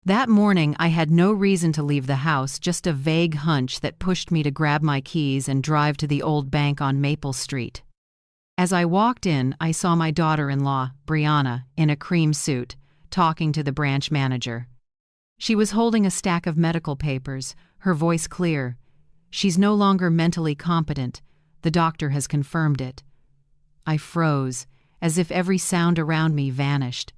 That morning, I had no reason to leave the house, just a vague hunch that pushed me to grab my keys and drive to the old bank on Maple Street. As I walked in, I saw my daughter-in-law, Brianna, in a cream suit, talking to the branch manager. She was holding a stack of medical papers, her voice clear. "She's no longer mentally competent. The doctor has confirmed it." I froze, as if every sound around me vanished.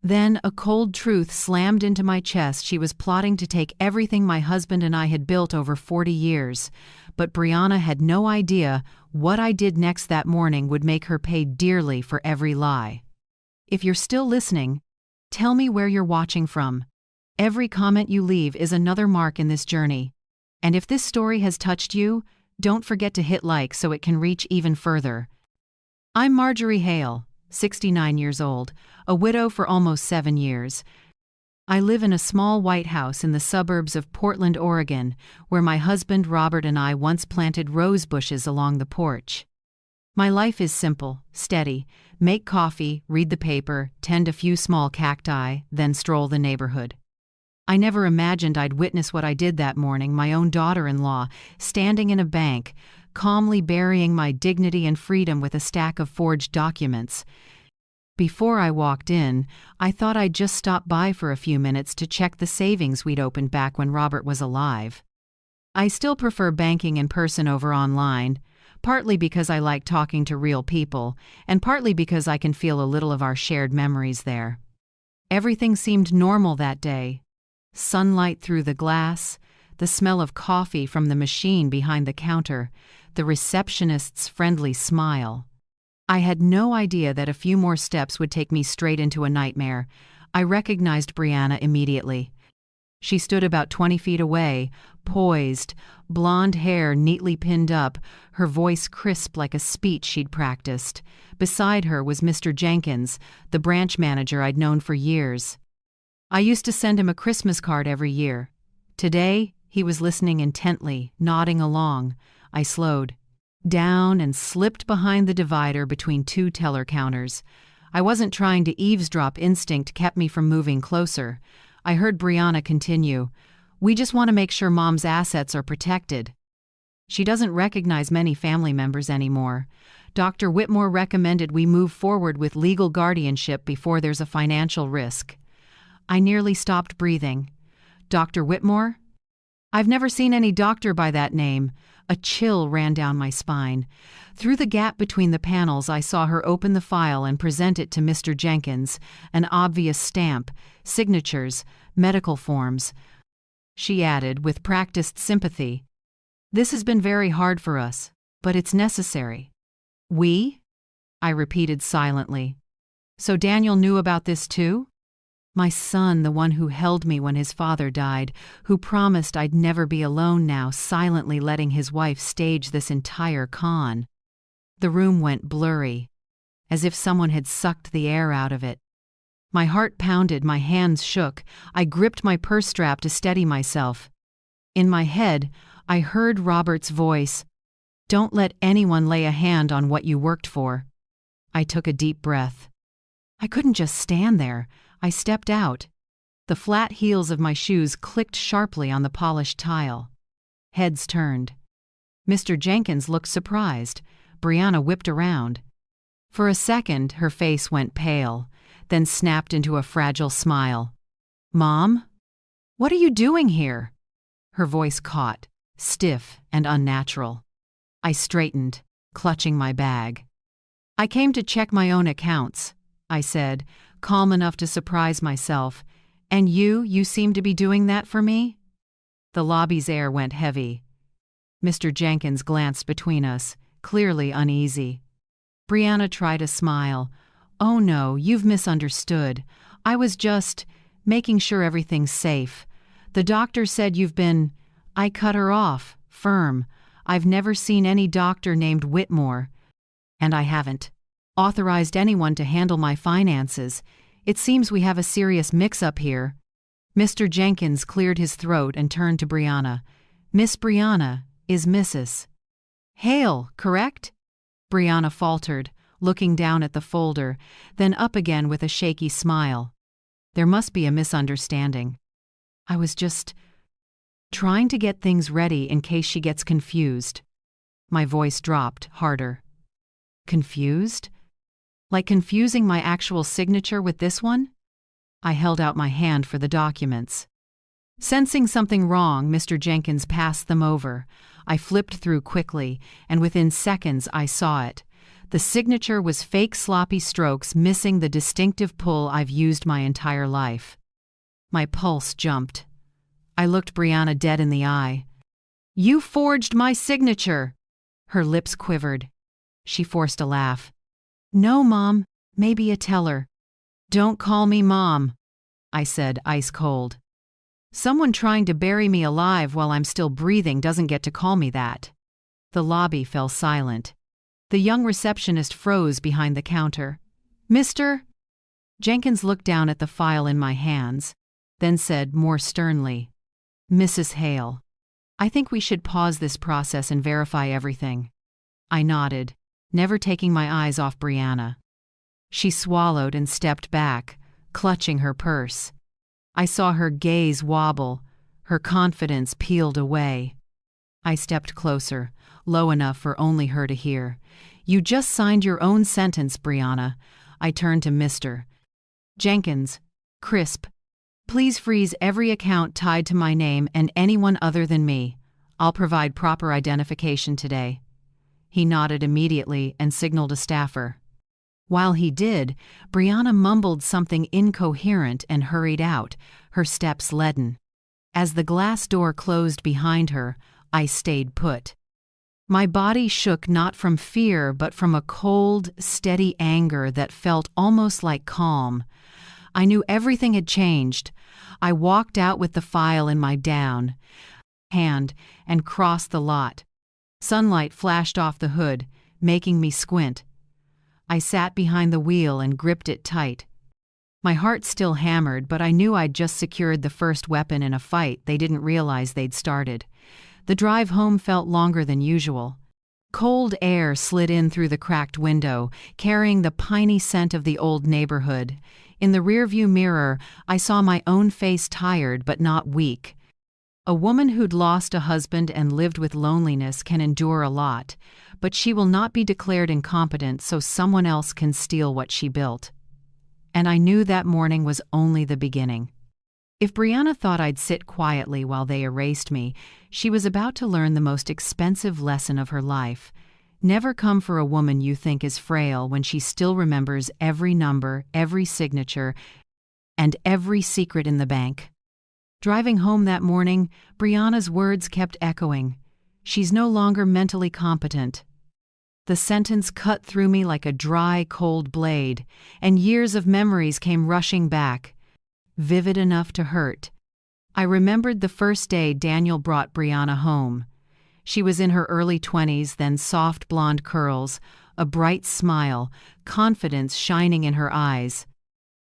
Then a cold truth slammed into my chest. She was plotting to take everything my husband and I had built over 40 years. But Brianna had no idea what I did next that morning would make her pay dearly for every lie. If you're still listening, tell me where you're watching from. Every comment you leave is another mark in this journey. And if this story has touched you, don't forget to hit like so it can reach even further. I'm Marjorie Hail, 69 years old, a widow for almost 7 years. I live in a small white house in the suburbs of Portland, Oregon, where my husband Robert and I once planted rose bushes along the porch. My life is simple, steady: make coffee, read the paper, tend a few small cacti, then stroll the neighborhood. I never imagined I'd witness what I did that morning, my own daughter-in-law, standing in a bank, calmly burying my dignity and freedom with a stack of forged documents. Before I walked in, I thought I'd just stop by for a few minutes to check the savings we'd opened back when Robert was alive. I still prefer banking in person over online, partly because I like talking to real people, and partly because I can feel a little of our shared memories there. Everything seemed normal that day. Sunlight through the glass, the smell of coffee from the machine behind the counter, the receptionist's friendly smile. I had no idea that a few more steps would take me straight into a nightmare. I recognized Brianna immediately. She stood about 20 feet away, poised, blonde hair neatly pinned up, her voice crisp like a speech she'd practiced. Beside her was Mr. Jenkins, the branch manager I'd known for years. I used to send him a Christmas card every year. Today, he was listening intently, nodding along. I slowed down and slipped behind the divider between two teller counters. I wasn't trying to eavesdrop. Instinct kept me from moving closer. I heard Brianna continue, "We just want to make sure Mom's assets are protected. She doesn't recognize many family members anymore. Dr. Whitmore recommended we move forward with legal guardianship before there's a financial risk." I nearly stopped breathing. Dr. Whitmore? I've never seen any doctor by that name. A chill ran down my spine. Through the gap between the panels, I saw her open the file and present it to Mr. Jenkins, an obvious stamp, signatures, medical forms. She added, with practiced sympathy, "This has been very hard for us, but it's necessary." "We?" I repeated silently. "So Daniel knew about this too?" My son, the one who held me when his father died, who promised I'd never be alone now, silently letting his wife stage this entire con. The room went blurry, as if someone had sucked the air out of it. My heart pounded, my hands shook. I gripped my purse strap to steady myself. In my head, I heard Robert's voice, "Don't let anyone lay a hand on what you worked for." I took a deep breath. I couldn't just stand there. I stepped out. The flat heels of my shoes clicked sharply on the polished tile. Heads turned. Mr. Jenkins looked surprised. Brianna whipped around. For a second, her face went pale, then snapped into a fragile smile. "Mom? What are you doing here?" Her voice caught, stiff and unnatural. I straightened, clutching my bag. "I came to check my own accounts," I said, calm enough to surprise myself. "And you seem to be doing that for me?" The lobby's air went heavy. Mr. Jenkins glanced between us, clearly uneasy. Brianna tried a smile. "Oh no, you've misunderstood. I was just making sure everything's safe. The doctor said you've been—" I cut her off, firm. "I've never seen any doctor named Whitmore. And I haven't authorized anyone to handle my finances. It seems we have a serious mix-up here." Mr. Jenkins cleared his throat and turned to Brianna. "Miss Brianna is Mrs. Hale, correct?" Brianna faltered, looking down at the folder, then up again with a shaky smile. "There must be a misunderstanding. I was just trying to get things ready in case she gets confused. My voice dropped harder. Confused? Like confusing my actual signature with this one? I held out my hand for the documents. Sensing something wrong, Mr. Jenkins passed them over. I flipped through quickly, and within seconds I saw it. The signature was fake sloppy strokes missing the distinctive pull I've used my entire life. My pulse jumped. I looked Brianna dead in the eye. "You forged my signature!" Her lips quivered. She forced a laugh. "No, Mom, maybe a teller." "Don't call me Mom," I said, ice cold. "Someone trying to bury me alive while I'm still breathing doesn't get to call me that." The lobby fell silent. The young receptionist froze behind the counter. "Mr.?" Jenkins looked down at the file in my hands, then said more sternly, "Mrs. Hale, I think we should pause this process and verify everything." I nodded, never taking my eyes off Brianna. She swallowed and stepped back, clutching her purse. I saw her gaze wobble, her confidence peeled away. I stepped closer, low enough for only her to hear. "You just signed your own sentence, Brianna." I turned to Mr. Jenkins. "Crisp. Please freeze every account tied to my name and anyone other than me. I'll provide proper identification today." He nodded immediately and signaled a staffer. While he did, Brianna mumbled something incoherent and hurried out, her steps leaden. As the glass door closed behind her, I stayed put. My body shook not from fear but from a cold, steady anger that felt almost like calm. I knew everything had changed. I walked out with the file in my down hand and crossed the lot. Sunlight flashed off the hood, making me squint. I sat behind the wheel and gripped it tight. My heart still hammered, but I knew I'd just secured the first weapon in a fight they didn't realize they'd started. The drive home felt longer than usual. Cold air slid in through the cracked window, carrying the piney scent of the old neighborhood. In the rearview mirror, I saw my own face, tired but not weak. A woman who'd lost a husband and lived with loneliness can endure a lot, but she will not be declared incompetent so someone else can steal what she built. And I knew that morning was only the beginning. If Brianna thought I'd sit quietly while they erased me, she was about to learn the most expensive lesson of her life. Never come for a woman you think is frail when she still remembers every number, every signature, and every secret in the bank. Driving home that morning, Brianna's words kept echoing. "She's no longer mentally competent." The sentence cut through me like a dry, cold blade, and years of memories came rushing back, vivid enough to hurt. I remembered the first day Daniel brought Brianna home. She was in her early 20s, then soft blonde curls, a bright smile, confidence shining in her eyes.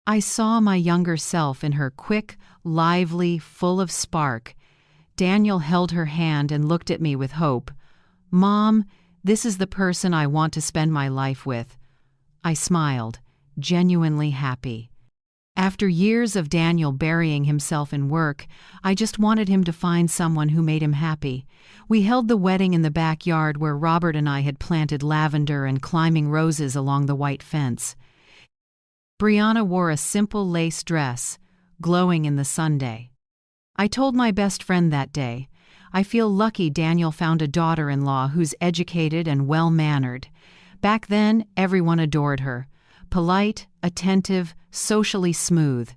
I saw my younger self in her, quick, lively, full of spark. Daniel held her hand and looked at me with hope. "Mom, this is the person I want to spend my life with." I smiled, genuinely happy. After years of Daniel burying himself in work, I just wanted him to find someone who made him happy. We held the wedding in the backyard where Robert and I had planted lavender and climbing roses along the white fence. Brianna wore a simple lace dress, glowing in the sunday. I told my best friend that day, "I feel lucky Daniel found a daughter-in-law who's educated and well-mannered." Back then, everyone adored her. Polite, attentive, socially smooth.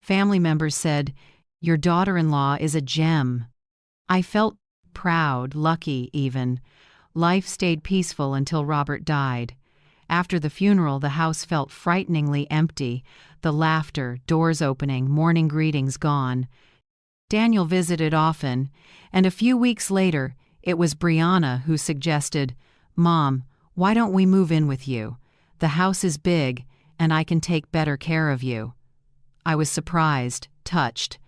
Family members said, "Your daughter-in-law is a gem." I felt proud, lucky even. Life stayed peaceful until Robert died. After the funeral, the house felt frighteningly empty. The laughter, doors opening, morning greetings gone. Daniel visited often, and a few weeks later, it was Brianna who suggested, "Mom, why don't we move in with you? The house is big, and I can take better care of you." I was surprised, touched.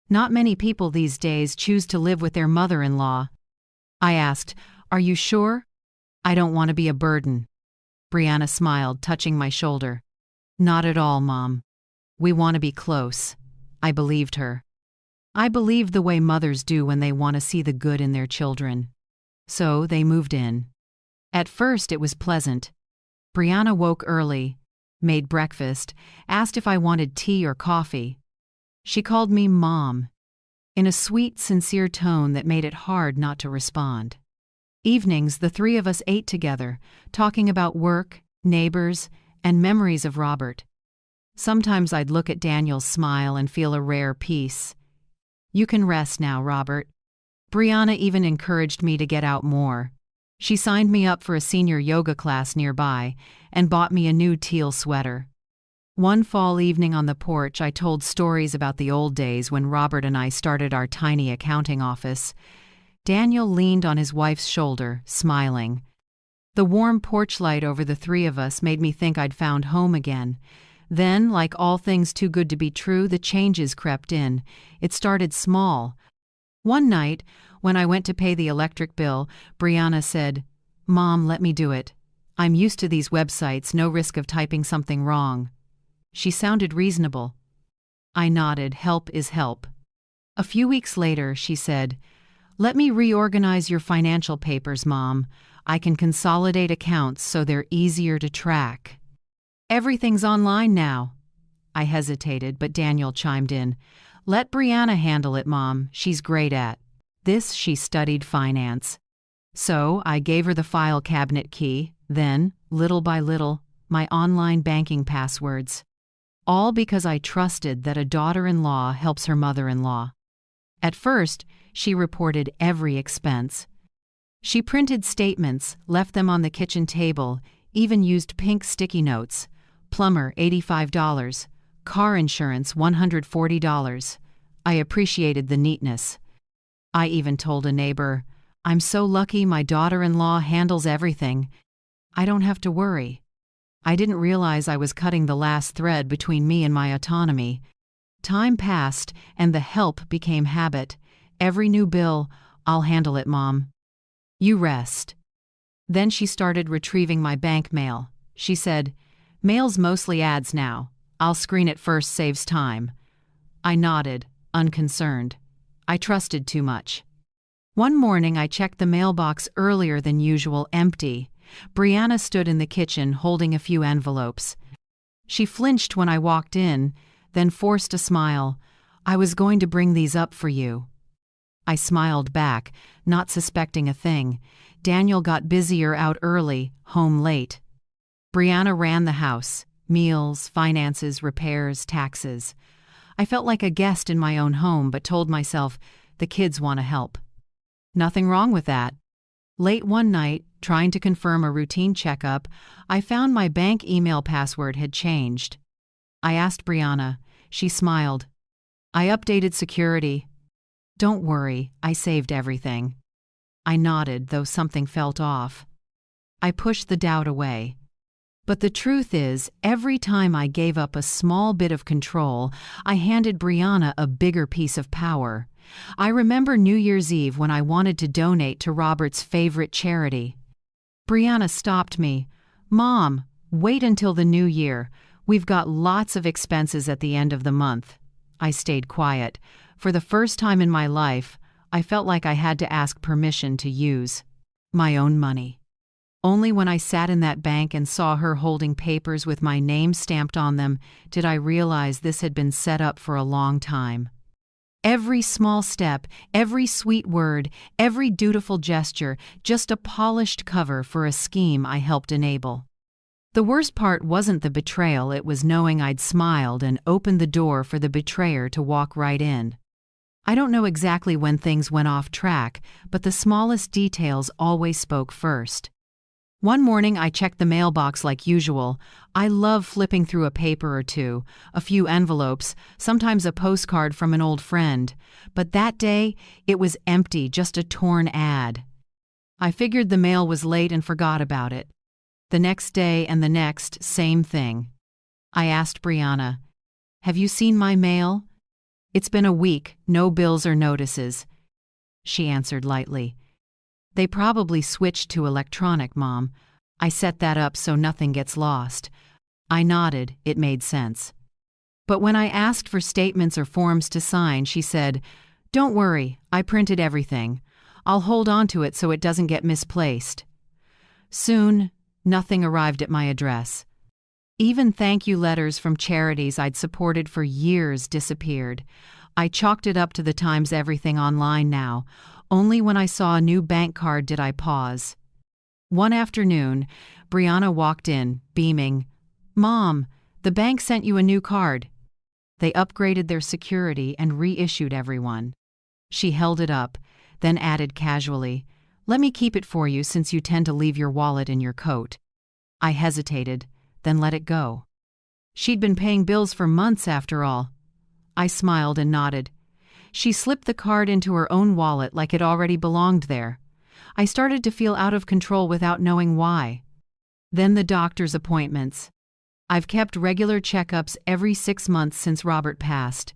Not many people these days choose to live with their mother-in-law. I asked, "Are you sure?" "I don't want to be a burden." Brianna smiled, touching my shoulder. "Not at all, Mom. We want to be close." I believed her. I believed the way mothers do when they want to see the good in their children. So they moved in. At first it was pleasant. Brianna woke early, made breakfast, asked if I wanted tea or coffee. She called me Mom, in a sweet, sincere tone that made it hard not to respond. Evenings, the three of us ate together, talking about work, neighbors, and memories of Robert. Sometimes I'd look at Daniel's smile and feel a rare peace. "You can rest now, Robert." Brianna even encouraged me to get out more. She signed me up for a senior yoga class nearby and bought me a new teal sweater. One fall evening on the porch, I told stories about the old days when Robert and I started our tiny accounting office. Daniel leaned on his wife's shoulder, smiling. The warm porch light over the three of us made me think I'd found home again. Then, like all things too good to be true, the changes crept in. It started small. One night, when I went to pay the electric bill, Brianna said, "Mom, let me do it. I'm used to these websites, no risk of typing something wrong." She sounded reasonable. I nodded. Help is help. A few weeks later, she said, "Let me reorganize your financial papers, Mom. I can consolidate accounts so they're easier to track." "Everything's online now." I hesitated, but Daniel chimed in. "Let Brianna handle it, Mom. She's great at this." She studied finance. So I gave her the file cabinet key, then, little by little, my online banking passwords. All because I trusted that a daughter-in-law helps her mother-in-law. At first, she reported every expense. She printed statements, left them on the kitchen table, even used pink sticky notes. Plumber, $85. Car insurance, $140. I appreciated the neatness. I even told a neighbor, "I'm so lucky my daughter-in-law handles everything. I don't have to worry." I didn't realize I was cutting the last thread between me and my autonomy. Time passed, and the help became habit. Every new bill, "I'll handle it, Mom. You rest." Then she started retrieving my bank mail. She said, "Mail's mostly ads now. I'll screen it first, saves time." I nodded, unconcerned. I trusted too much. One morning I checked the mailbox earlier than usual, empty. Brianna stood in the kitchen holding a few envelopes. She flinched when I walked in, then forced a smile. "I was going to bring these up for you." I smiled back, not suspecting a thing. Daniel got busier out early, home late. Brianna ran the house, meals, finances, repairs, taxes. I felt like a guest in my own home, but told myself, the kids want to help. Nothing wrong with that. Late one night, trying to confirm a routine checkup, I found my bank email password had changed. I asked Brianna. She smiled. "I updated security." "Don't worry, I saved everything." I nodded, though something felt off. I pushed the doubt away. But the truth is, every time I gave up a small bit of control, I handed Brianna a bigger piece of power. I remember New Year's Eve when I wanted to donate to Robert's favorite charity. Brianna stopped me. "Mom, wait until the new year. We've got lots of expenses at the end of the month." I stayed quiet. For the first time in my life, I felt like I had to ask permission to use my own money. Only when I sat in that bank and saw her holding papers with my name stamped on them did I realize this had been set up for a long time. Every small step, every sweet word, every dutiful gesture, just a polished cover for a scheme I helped enable. The worst part wasn't the betrayal, it was knowing I'd smiled and opened the door for the betrayer to walk right in. I don't know exactly when things went off track, but the smallest details always spoke first. One morning I checked the mailbox like usual. I love flipping through a paper or two, a few envelopes, sometimes a postcard from an old friend. But that day, it was empty, just a torn ad. I figured the mail was late and forgot about it. The next day and the next, same thing. I asked Brianna, "Have you seen my mail?" "It's been a week, no bills or notices." She answered lightly, "They probably switched to electronic, Mom. I set that up so nothing gets lost." I nodded, it made sense. But when I asked for statements or forms to sign, she said, Don't worry, I printed everything. I'll hold on to it so it doesn't get misplaced. Soon, nothing arrived at my address. Even thank you letters from charities I'd supported for years disappeared. I chalked it up to the Times everything online now. Only when I saw a new bank card did I pause. One afternoon, Brianna walked in, beaming. "Mom, the bank sent you a new card." They upgraded their security and reissued everyone. She held it up, then added casually, "Let me keep it for you since you tend to leave your wallet in your coat." I hesitated, then let it go. She'd been paying bills for months after all. I smiled and nodded. She slipped the card into her own wallet like it already belonged there. I started to feel out of control without knowing why. Then the doctor's appointments. I've kept regular checkups every 6 months since Robert passed.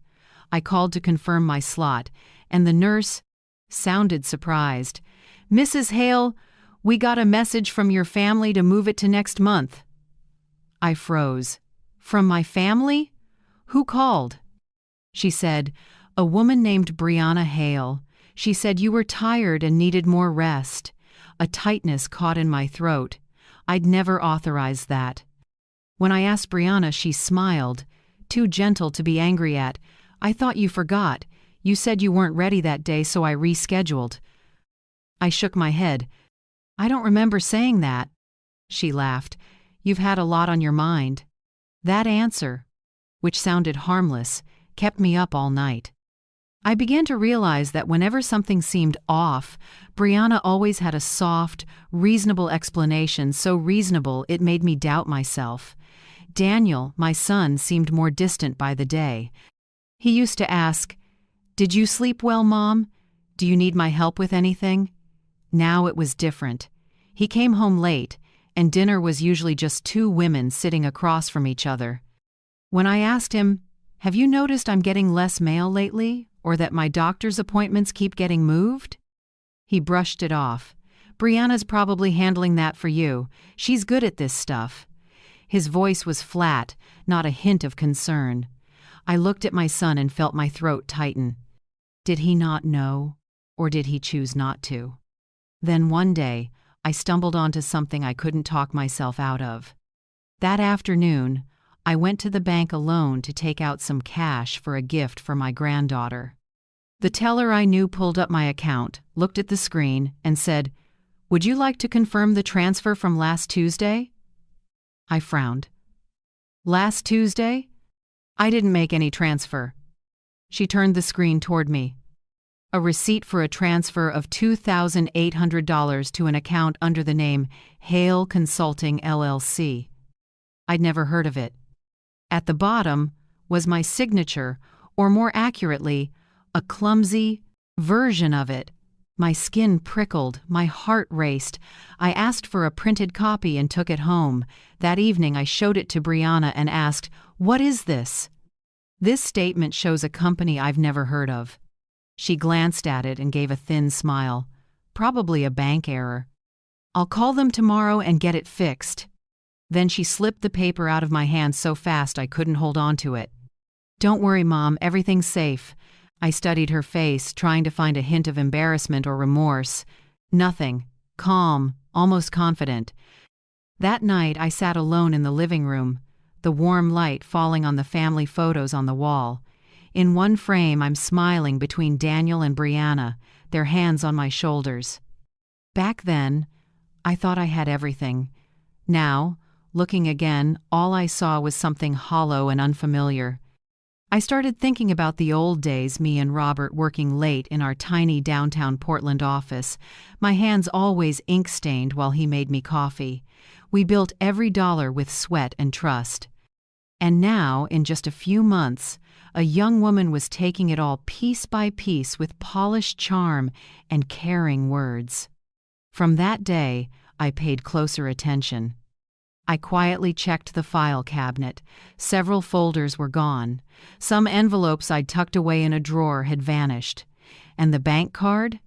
I called to confirm my slot, and the nurse sounded surprised. "Mrs. Hale, we got a message from your family to move it to next month." I froze. "From my family? Who called?" She said, "A woman named Marjorie Hail. She said you were tired and needed more rest." A tightness caught in my throat. I'd never authorized that. When I asked Brianna, she smiled, too gentle to be angry at. "I thought you forgot. You said you weren't ready that day, so I rescheduled." I shook my head. "I don't remember saying that." She laughed. "You've had a lot on your mind." That answer, which sounded harmless, kept me up all night. I began to realize that whenever something seemed off, Brianna always had a soft, reasonable explanation, so reasonable it made me doubt myself. Daniel, my son, seemed more distant by the day. He used to ask, "Did you sleep well, Mom? Do you need my help with anything?" Now it was different. He came home late, and dinner was usually just two women sitting across from each other. When I asked him, "Have you noticed I'm getting less mail lately, or that my doctor's appointments keep getting moved?" He brushed it off. "Brianna's probably handling that for you. She's good at this stuff." His voice was flat, not a hint of concern. I looked at my son and felt my throat tighten. Did he not know, or did he choose not to? Then one day, I stumbled onto something I couldn't talk myself out of. That afternoon, I went to the bank alone to take out some cash for a gift for my granddaughter. The teller I knew pulled up my account, looked at the screen, and said, "Would you like to confirm the transfer from last Tuesday?" I frowned. "Last Tuesday? I didn't make any transfer." She turned the screen toward me. A receipt for a transfer of $2,800 to an account under the name Hail Consulting LLC. I'd never heard of it. At the bottom was my signature, or more accurately, a clumsy version of it. My skin prickled, my heart raced. I asked for a printed copy and took it home. That evening I showed it to Brianna and asked, "What is this?" "This statement shows a company I've never heard of." She glanced at it and gave a thin smile. "Probably a bank error. I'll call them tomorrow and get it fixed." Then she slipped the paper out of my hand so fast I couldn't hold on to it. "Don't worry, Mom, everything's safe." I studied her face, trying to find a hint of embarrassment or remorse. Nothing. Calm, almost confident. That night I sat alone in the living room, the warm light falling on the family photos on the wall. In one frame I'm smiling between Daniel and Brianna, their hands on my shoulders. Back then, I thought I had everything. Now, looking again, all I saw was something hollow and unfamiliar. I started thinking about the old days, me and Robert working late in our tiny downtown Portland office, my hands always ink-stained while he made me coffee. We built every dollar with sweat and trust. And now, in just a few months, a young woman was taking it all piece by piece with polished charm and caring words. From that day, I paid closer attention. I quietly checked the file cabinet. Several folders were gone. Some envelopes I'd tucked away in a drawer had vanished. And the bank card?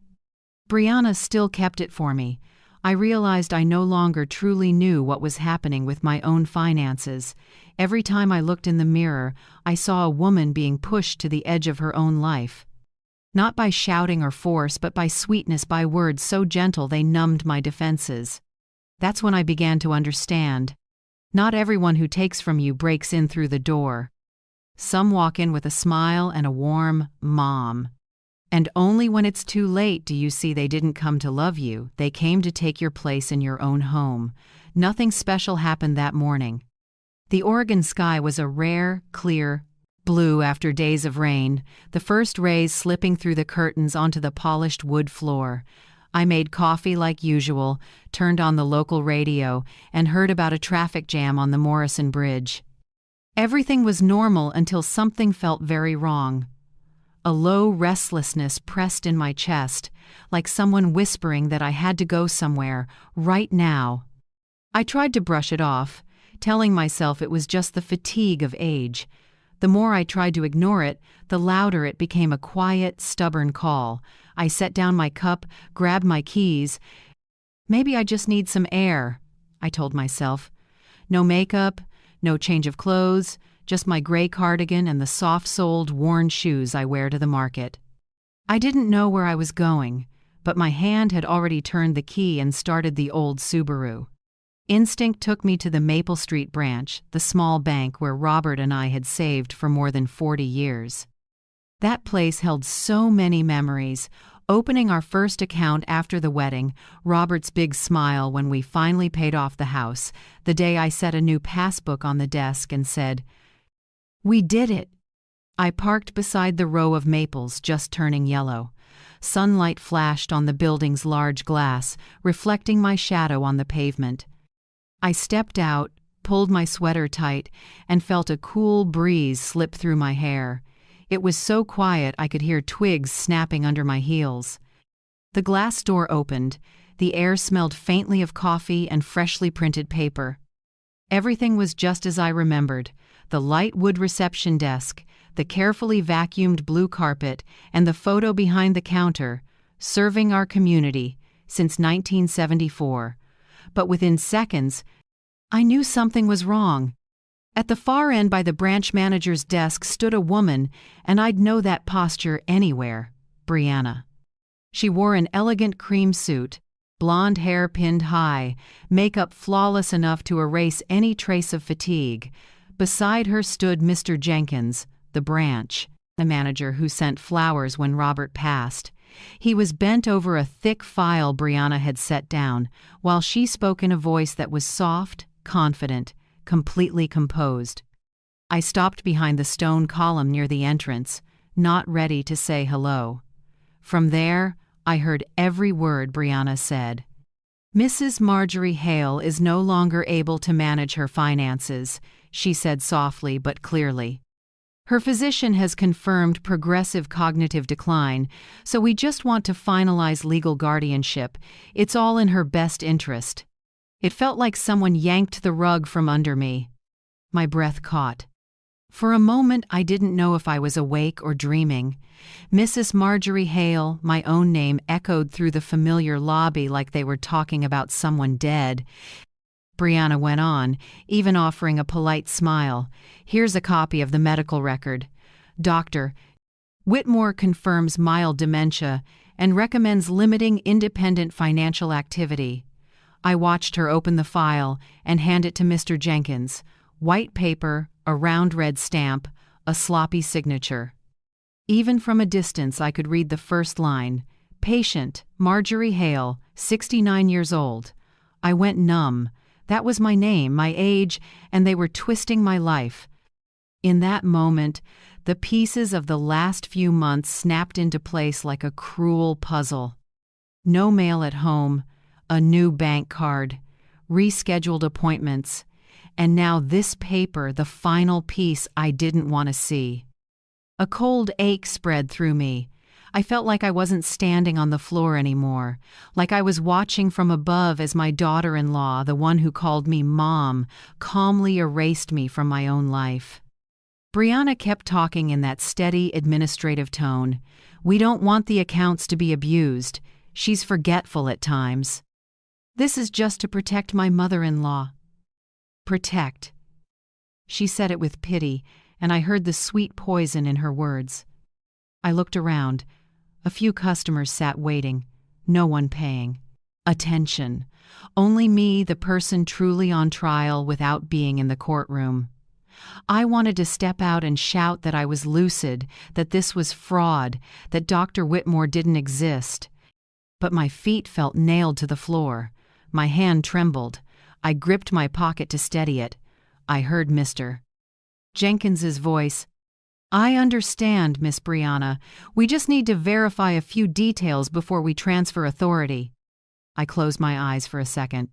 Brianna still kept it for me. I realized I no longer truly knew what was happening with my own finances. Every time I looked in the mirror, I saw a woman being pushed to the edge of her own life. Not by shouting or force, but by sweetness, by words so gentle they numbed my defenses. That's when I began to understand. Not everyone who takes from you breaks in through the door. Some walk in with a smile and a warm "Mom." And only when it's too late do you see they didn't come to love you, they came to take your place in your own home. Nothing special happened that morning. The Oregon sky was a rare, clear blue after days of rain, the first rays slipping through the curtains onto the polished wood floor. I made coffee like usual, turned on the local radio, and heard about a traffic jam on the Morrison Bridge. Everything was normal until something felt very wrong. A low restlessness pressed in my chest, like someone whispering that I had to go somewhere, right now. I tried to brush it off, telling myself it was just the fatigue of age. The more I tried to ignore it, the louder it became, a quiet, stubborn call. I set down my cup, grabbed my keys. Maybe I just need some air, I told myself. No makeup, no change of clothes, just my gray cardigan and the soft-soled, worn shoes I wear to the market. I didn't know where I was going, but my hand had already turned the key and started the old Subaru. Instinct took me to the Maple Street branch, the small bank where Robert and I had saved for more than 40 years. That place held so many memories. Opening our first account after the wedding, Robert's big smile when we finally paid off the house, the day I set a new passbook on the desk and said, "We did it." I parked beside the row of maples just turning yellow. Sunlight flashed on the building's large glass, reflecting my shadow on the pavement. I stepped out, pulled my sweater tight, and felt a cool breeze slip through my hair. It was so quiet I could hear twigs snapping under my heels. The glass door opened. The air smelled faintly of coffee and freshly printed paper. Everything was just as I remembered. The light wood reception desk, the carefully vacuumed blue carpet, and the photo behind the counter, serving our community since 1974. But within seconds, I knew something was wrong. At the far end by the branch manager's desk stood a woman, and I'd know that posture anywhere: Brianna. She wore an elegant cream suit, blonde hair pinned high, makeup flawless enough to erase any trace of fatigue. Beside her stood Mr. Jenkins, the branch manager who sent flowers when Robert passed. He was bent over a thick file Brianna had set down, while she spoke in a voice that was soft, confident, completely composed. I stopped behind the stone column near the entrance, not ready to say hello. From there, I heard every word Brianna said. "Mrs. Marjorie Hail is no longer able to manage her finances," she said softly but clearly. "Her physician has confirmed progressive cognitive decline, so we just want to finalize legal guardianship. It's all in her best interest." It felt like someone yanked the rug from under me. My breath caught. For a moment, I didn't know if I was awake or dreaming. Mrs. Marjorie Hail, my own name, echoed through the familiar lobby like they were talking about someone dead. Brianna went on, even offering a polite smile. "Here's a copy of the medical record. Dr. Whitmore confirms mild dementia and recommends limiting independent financial activity." I watched her open the file and hand it to Mr. Jenkins. White paper, a round red stamp, a sloppy signature. Even from a distance I could read the first line: "Patient, Marjorie Hail, 69 years old." I went numb. That was my name, my age, and they were twisting my life. In that moment, the pieces of the last few months snapped into place like a cruel puzzle. No mail at home, a new bank card, rescheduled appointments, and now this paper, the final piece I didn't want to see. A cold ache spread through me. I felt like I wasn't standing on the floor anymore, like I was watching from above as my daughter-in-law, the one who called me Mom, calmly erased me from my own life. Brianna kept talking in that steady, administrative tone. "We don't want the accounts to be abused. She's forgetful at times. This is just to protect my mother-in-law." Protect. She said it with pity, and I heard the sweet poison in her words. I looked around. A few customers sat waiting, no one paying attention. Only me, the person truly on trial without being in the courtroom. I wanted to step out and shout that I was lucid, that this was fraud, that Dr. Whitmore didn't exist. But my feet felt nailed to the floor. My hand trembled. I gripped my pocket to steady it. I heard Mr. Jenkins's voice. "I understand, Miss Brianna. We just need to verify a few details before we transfer authority." I closed my eyes for a second.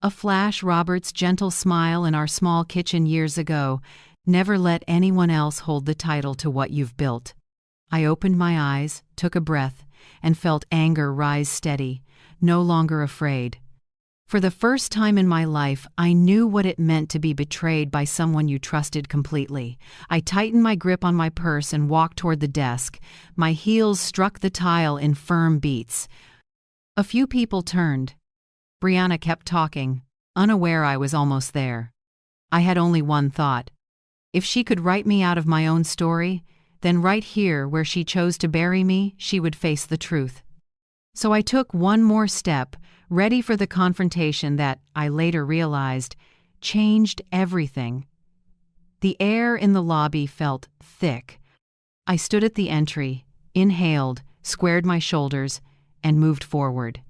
A flash Robert's gentle smile in our small kitchen years ago. "Never let anyone else hold the title to what you've built." I opened my eyes, took a breath, and felt anger rise steady, no longer afraid. For the first time in my life, I knew what it meant to be betrayed by someone you trusted completely. I tightened my grip on my purse and walked toward the desk. My heels struck the tile in firm beats. A few people turned. Brianna kept talking, unaware I was almost there. I had only one thought. If she could write me out of my own story, then right here where she chose to bury me, she would face the truth. So I took one more step, ready for the confrontation that, I later realized, changed everything. The air in the lobby felt thick. I stood at the entry, inhaled, squared my shoulders, and moved forward.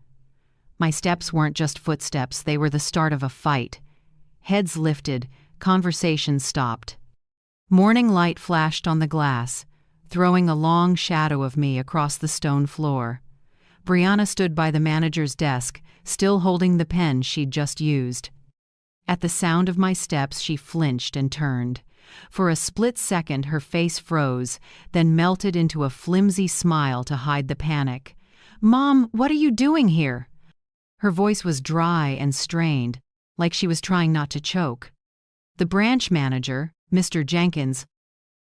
My steps weren't just footsteps, they were the start of a fight. Heads lifted, conversations stopped. Morning light flashed on the glass, throwing a long shadow of me across the stone floor. Brianna stood by the manager's desk, still holding the pen she'd just used. At the sound of my steps, she flinched and turned. For a split second, her face froze, then melted into a flimsy smile to hide the panic. "Mom, what are you doing here?" Her voice was dry and strained, like she was trying not to choke. The branch manager, Mr. Jenkins,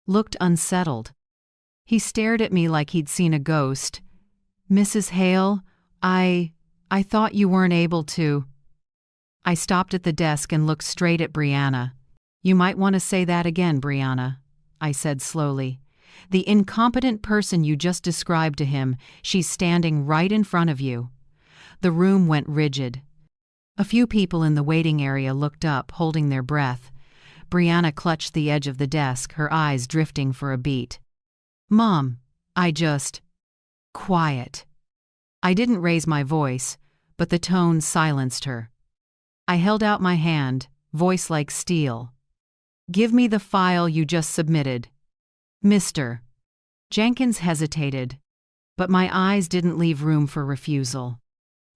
looked unsettled. He stared at me like he'd seen a ghost. "Mrs. Hale, I thought you weren't able to." I stopped at the desk and looked straight at Brianna. "You might want to say that again, Brianna," I said slowly. "The incompetent person you just described to him, she's standing right in front of you." The room went rigid. A few people in the waiting area looked up, holding their breath. Brianna clutched the edge of the desk, her eyes drifting for a beat. "Mom, Quiet." I didn't raise my voice, but the tone silenced her. I held out my hand, voice like steel. "Give me the file you just submitted." "Mr." Jenkins hesitated, but my eyes didn't leave room for refusal.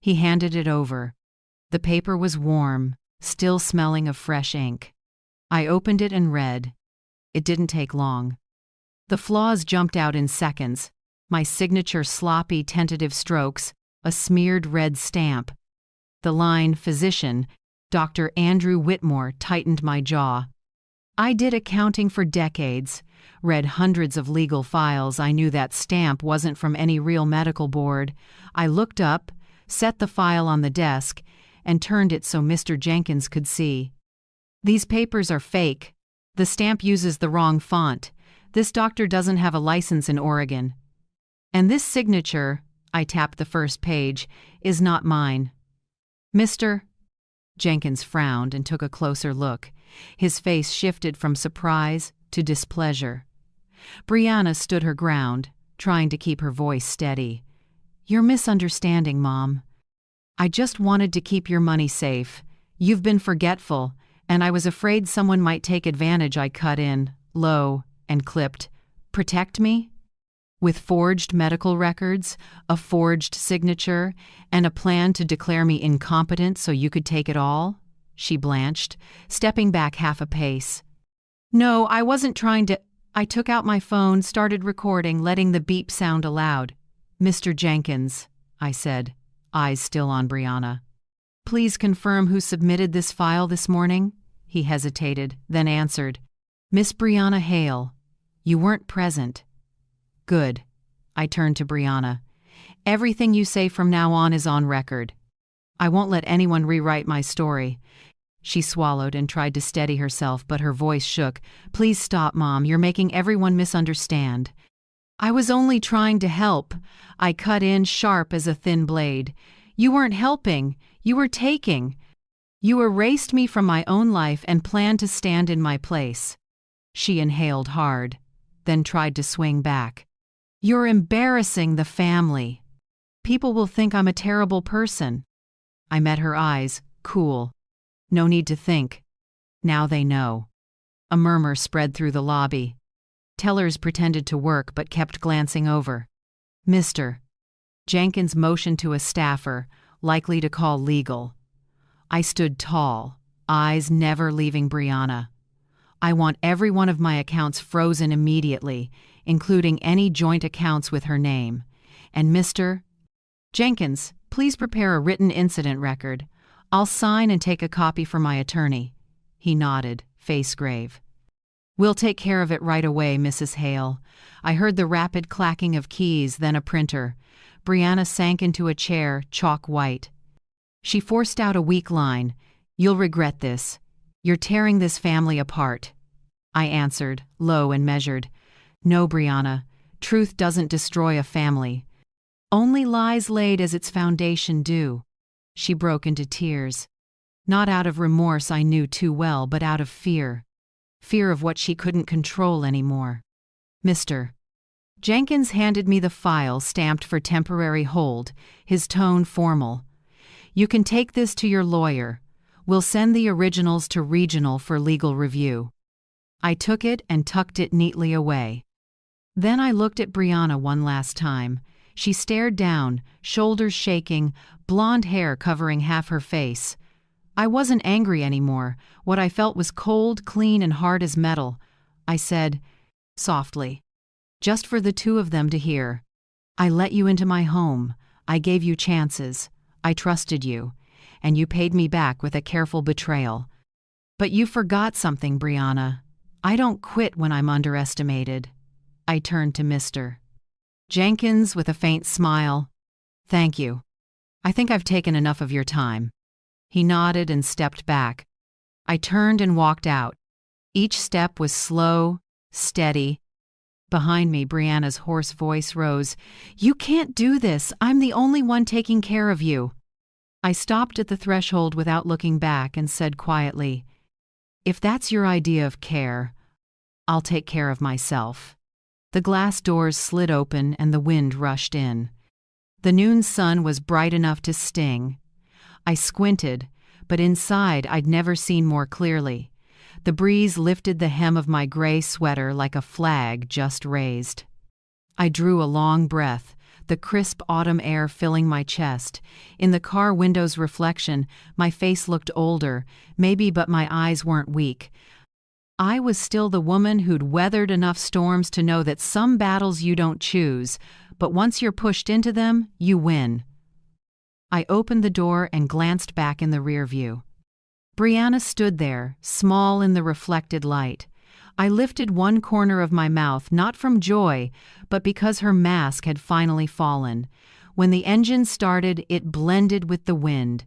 He handed it over. The paper was warm, still smelling of fresh ink. I opened it and read. It didn't take long. The flaws jumped out in seconds. My signature sloppy, tentative strokes, a smeared red stamp. The line, "Physician, Dr. Andrew Whitmore," tightened my jaw. I did accounting for decades, read hundreds of legal files. I knew that stamp wasn't from any real medical board. I looked up, set the file on the desk, and turned it so Mr. Jenkins could see. "These papers are fake. The stamp uses the wrong font. This doctor doesn't have a license in Oregon. And this signature," I tapped the first page, "is not mine." "Mr." Jenkins frowned and took a closer look. His face shifted from surprise to displeasure. Brianna stood her ground, trying to keep her voice steady. "You're misunderstanding, Mom. I just wanted to keep your money safe. You've been forgetful, and I was afraid someone might take advantage." I cut in, low, and clipped. "Protect me?" With forged medical records, a forged signature, and a plan to declare me incompetent so you could take it all? She blanched, stepping back half a pace. "No, I wasn't trying to—" I took out my phone, started recording, letting the beep sound aloud. "Mr. Jenkins," I said, eyes still on Brianna. "Please confirm who submitted this file this morning?" He hesitated, then answered. "Miss Brianna Hail. You weren't present." "Good." I turned to Brianna. "Everything you say from now on is on record. I won't let anyone rewrite my story." She swallowed and tried to steady herself, but her voice shook. "Please stop, Mom. You're making everyone misunderstand." I was only trying to help. I cut in sharp as a thin blade. You weren't helping. You were taking. You erased me from my own life and planned to stand in my place. She inhaled hard, then tried to swing back. You're embarrassing the family. People will think I'm a terrible person. I met her eyes, cool. No need to think. Now they know. A murmur spread through the lobby. Tellers pretended to work but kept glancing over. Mr. Jenkins motioned to a staffer, likely to call legal. I stood tall, eyes never leaving Brianna. I want every one of my accounts frozen immediately, including any joint accounts with her name. And Mr. Jenkins, please prepare a written incident record. I'll sign and take a copy for my attorney. He nodded, face grave. We'll take care of it right away, Mrs. Hale. I heard the rapid clacking of keys, then a printer. Brianna sank into a chair, chalk white. She forced out a weak line. You'll regret this. You're tearing this family apart. I answered, low and measured. No, Brianna. Truth doesn't destroy a family. Only lies laid as its foundation do. She broke into tears. Not out of remorse I knew too well, but out of fear. Fear of what she couldn't control anymore. Mr. Jenkins handed me the file stamped for temporary hold, his tone formal. You can take this to your lawyer. We'll send the originals to Regional for legal review. I took it and tucked it neatly away. Then I looked at Brianna one last time. She stared down, shoulders shaking, blonde hair covering half her face. I wasn't angry anymore. What I felt was cold, clean, and hard as metal. I said, softly, just for the two of them to hear, I let you into my home. I gave you chances. I trusted you. And you paid me back with a careful betrayal. But you forgot something, Brianna. I don't quit when I'm underestimated. I turned to Mr. Jenkins with a faint smile. Thank you. I think I've taken enough of your time. He nodded and stepped back. I turned and walked out. Each step was slow, steady. Behind me, Brianna's hoarse voice rose. You can't do this. I'm the only one taking care of you. I stopped at the threshold without looking back and said quietly, if that's your idea of care, I'll take care of myself. The glass doors slid open and the wind rushed in. The noon sun was bright enough to sting. I squinted, but inside I'd never seen more clearly. The breeze lifted the hem of my gray sweater like a flag just raised. I drew a long breath, the crisp autumn air filling my chest. In the car window's reflection, my face looked older, maybe, but my eyes weren't weak. I was still the woman who'd weathered enough storms to know that some battles you don't choose, but once you're pushed into them, you win. I opened the door and glanced back in the rear view. Brianna stood there, small in the reflected light. I lifted one corner of my mouth, not from joy, but because her mask had finally fallen. When the engine started, it blended with the wind.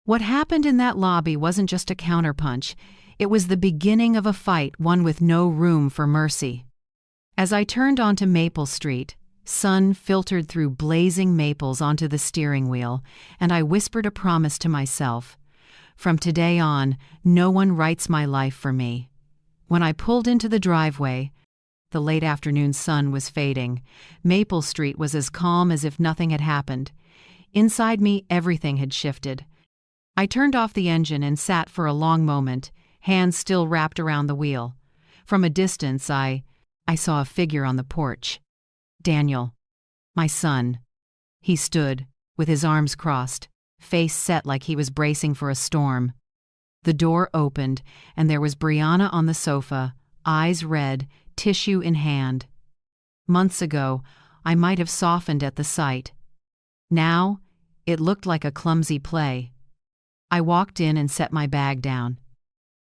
What happened in that lobby wasn't just a counterpunch. It was the beginning of a fight, one with no room for mercy. As I turned onto Maple Street, sun filtered through blazing maples onto the steering wheel, and I whispered a promise to myself. From today on, no one writes my life for me. When I pulled into the driveway, the late afternoon sun was fading. Maple Street was as calm as if nothing had happened. Inside me, everything had shifted. I turned off the engine and sat for a long moment, hands still wrapped around the wheel. From a distance, I saw a figure on the porch. Daniel, my son. He stood, with his arms crossed, face set like he was bracing for a storm. The door opened, and there was Brianna on the sofa, eyes red, tissue in hand. Months ago, I might have softened at the sight. Now, it looked like a clumsy play. I walked in and set my bag down.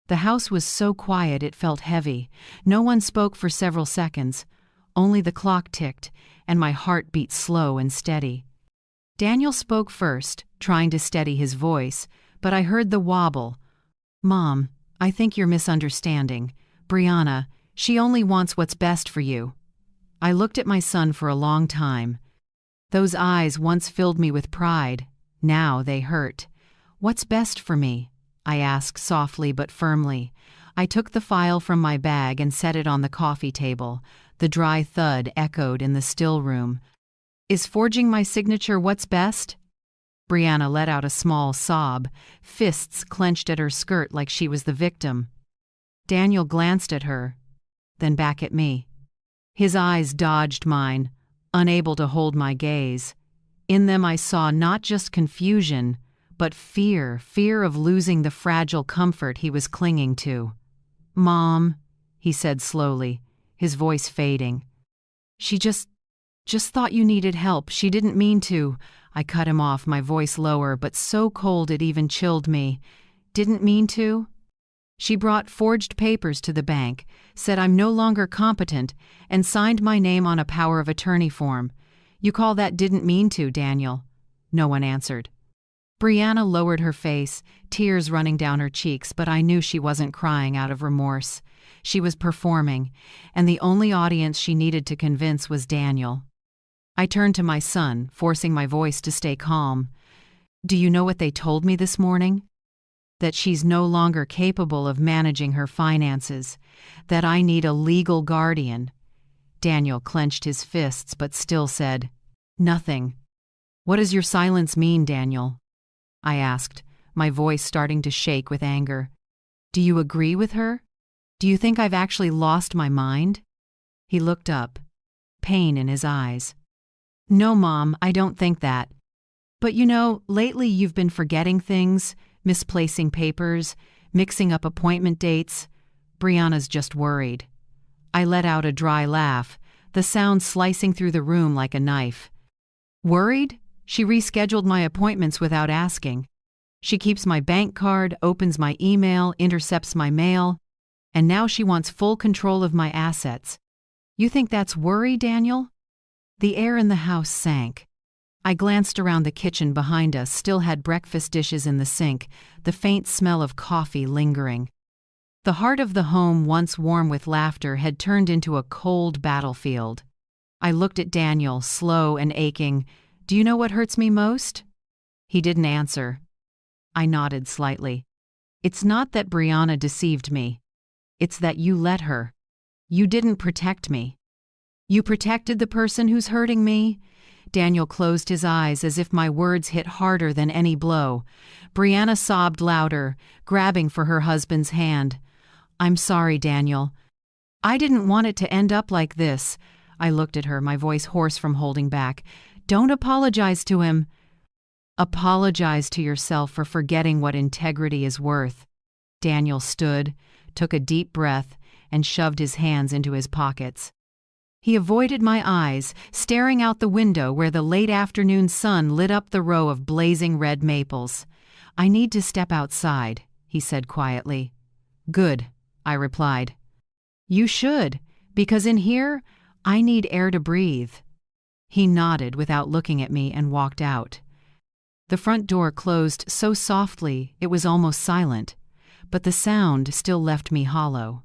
The house was so quiet it felt heavy. No one spoke for several seconds. Only the clock ticked, and my heart beat slow and steady. Daniel spoke first, trying to steady his voice, but I heard the wobble. Mom, I think you're misunderstanding. Brianna, she only wants what's best for you. I looked at my son for a long time. Those eyes once filled me with pride. Now they hurt. "What's best for me?" I asked softly but firmly. I took the file from my bag and set it on the coffee table. The dry thud echoed in the still room. "Is forging my signature what's best?" Brianna let out a small sob, fists clenched at her skirt like she was the victim. Daniel glanced at her, then back at me. His eyes dodged mine, unable to hold my gaze. In them I saw not just confusion, but fear of losing the fragile comfort he was clinging to. "Mom," he said slowly, his voice fading. "She just thought you needed help. She didn't mean to." I cut him off, my voice lower, but so cold it even chilled me. "Didn't mean to?" "She brought forged papers to the bank, said I'm no longer competent, and signed my name on a power of attorney form. You call that didn't mean to, Daniel?" No one answered. Brianna lowered her face, tears running down her cheeks, but I knew she wasn't crying out of remorse. She was performing, and the only audience she needed to convince was Daniel. I turned to my son, forcing my voice to stay calm. "Do you know what they told me this morning? That she's no longer capable of managing her finances, that I need a legal guardian." Daniel clenched his fists but still said, "Nothing." "What does your silence mean, Daniel?" I asked, my voice starting to shake with anger. "Do you agree with her? Do you think I've actually lost my mind?" He looked up, pain in his eyes. "No, Mom, I don't think that. But you know, lately you've been forgetting things, misplacing papers, mixing up appointment dates. Brianna's just worried." I let out a dry laugh, the sound slicing through the room like a knife. "Worried? She rescheduled my appointments without asking. She keeps my bank card, opens my email, intercepts my mail, and now she wants full control of my assets. You think that's worry, Daniel?" The air in the house sank. I glanced around the kitchen behind us, still had breakfast dishes in the sink, the faint smell of coffee lingering. The heart of the home, once warm with laughter, had turned into a cold battlefield. I looked at Daniel, slow and aching. "Do you know what hurts me most?" He didn't answer. I nodded slightly. "It's not that Brianna deceived me. It's that you let her. You didn't protect me." "You protected the person who's hurting me?" Daniel closed his eyes as if my words hit harder than any blow. Brianna sobbed louder, grabbing for her husband's hand. "I'm sorry, Daniel. I didn't want it to end up like this." I looked at her, my voice hoarse from holding back. "Don't apologize to him." "Apologize to yourself for forgetting what integrity is worth." Daniel stood, took a deep breath, and shoved his hands into his pockets. He avoided my eyes, staring out the window where the late afternoon sun lit up the row of blazing red maples. "I need to step outside," he said quietly. "Good," I replied. "You should, because in here, I need air to breathe." He nodded without looking at me and walked out. The front door closed so softly it was almost silent, but the sound still left me hollow.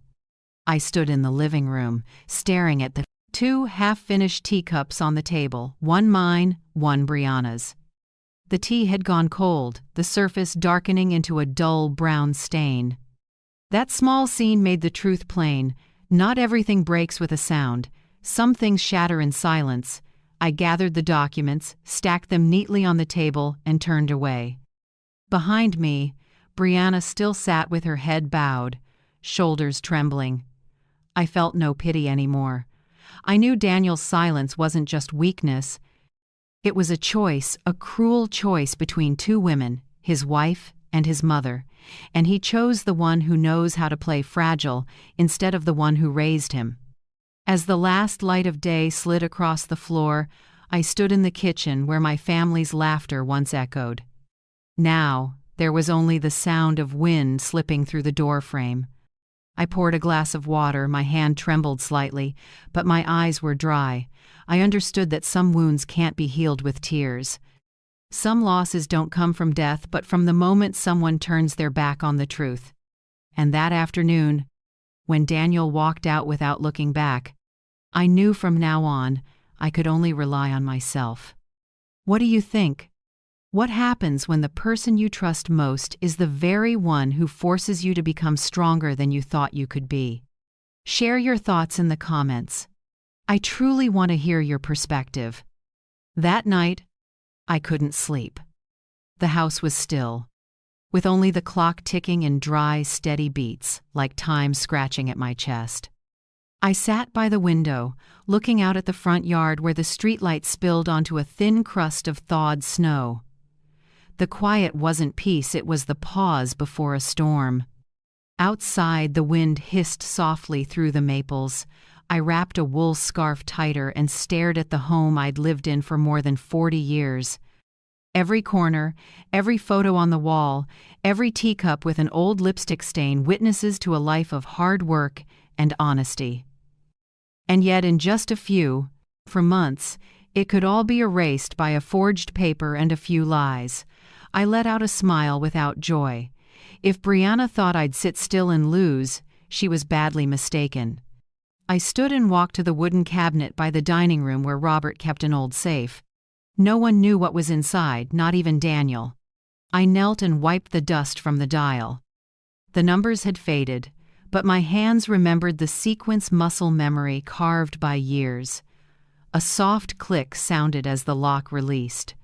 I stood in the living room, staring at the two half-finished teacups on the table, one mine, one Brianna's. The tea had gone cold, the surface darkening into a dull brown stain. That small scene made the truth plain. Not everything breaks with a sound. Some things shatter in silence. I gathered the documents, stacked them neatly on the table, and turned away. Behind me, Brianna still sat with her head bowed, shoulders trembling. I felt no pity anymore. I knew Daniel's silence wasn't just weakness. It was a choice, a cruel choice between two women, his wife and his mother, and he chose the one who knows how to play fragile instead of the one who raised him. As the last light of day slid across the floor, I stood in the kitchen where my family's laughter once echoed. Now, there was only the sound of wind slipping through the doorframe. I poured a glass of water, my hand trembled slightly, but my eyes were dry. I understood that some wounds can't be healed with tears. Some losses don't come from death, but from the moment someone turns their back on the truth. And that afternoon, when Daniel walked out without looking back, I knew from now on I could only rely on myself. What do you think? What happens when the person you trust most is the very one who forces you to become stronger than you thought you could be? Share your thoughts in the comments. I truly want to hear your perspective. That night, I couldn't sleep. The house was still, with only the clock ticking in dry, steady beats, like time scratching at my chest. I sat by the window, looking out at the front yard where the streetlight spilled onto a thin crust of thawed snow. The quiet wasn't peace, it was the pause before a storm. Outside, the wind hissed softly through the maples. I wrapped a wool scarf tighter and stared at the home I'd lived in for more than 40 years. Every corner, every photo on the wall, every teacup with an old lipstick stain witnesses to a life of hard work and honesty. And yet in just a few, for months, it could all be erased by a forged paper and a few lies. I let out a smile without joy. If Brianna thought I'd sit still and lose, she was badly mistaken. I stood and walked to the wooden cabinet by the dining room where Robert kept an old safe. No one knew what was inside, not even Daniel. I knelt and wiped the dust from the dial. The numbers had faded, but my hands remembered the sequence muscle memory carved by years. A soft click sounded as the lock released.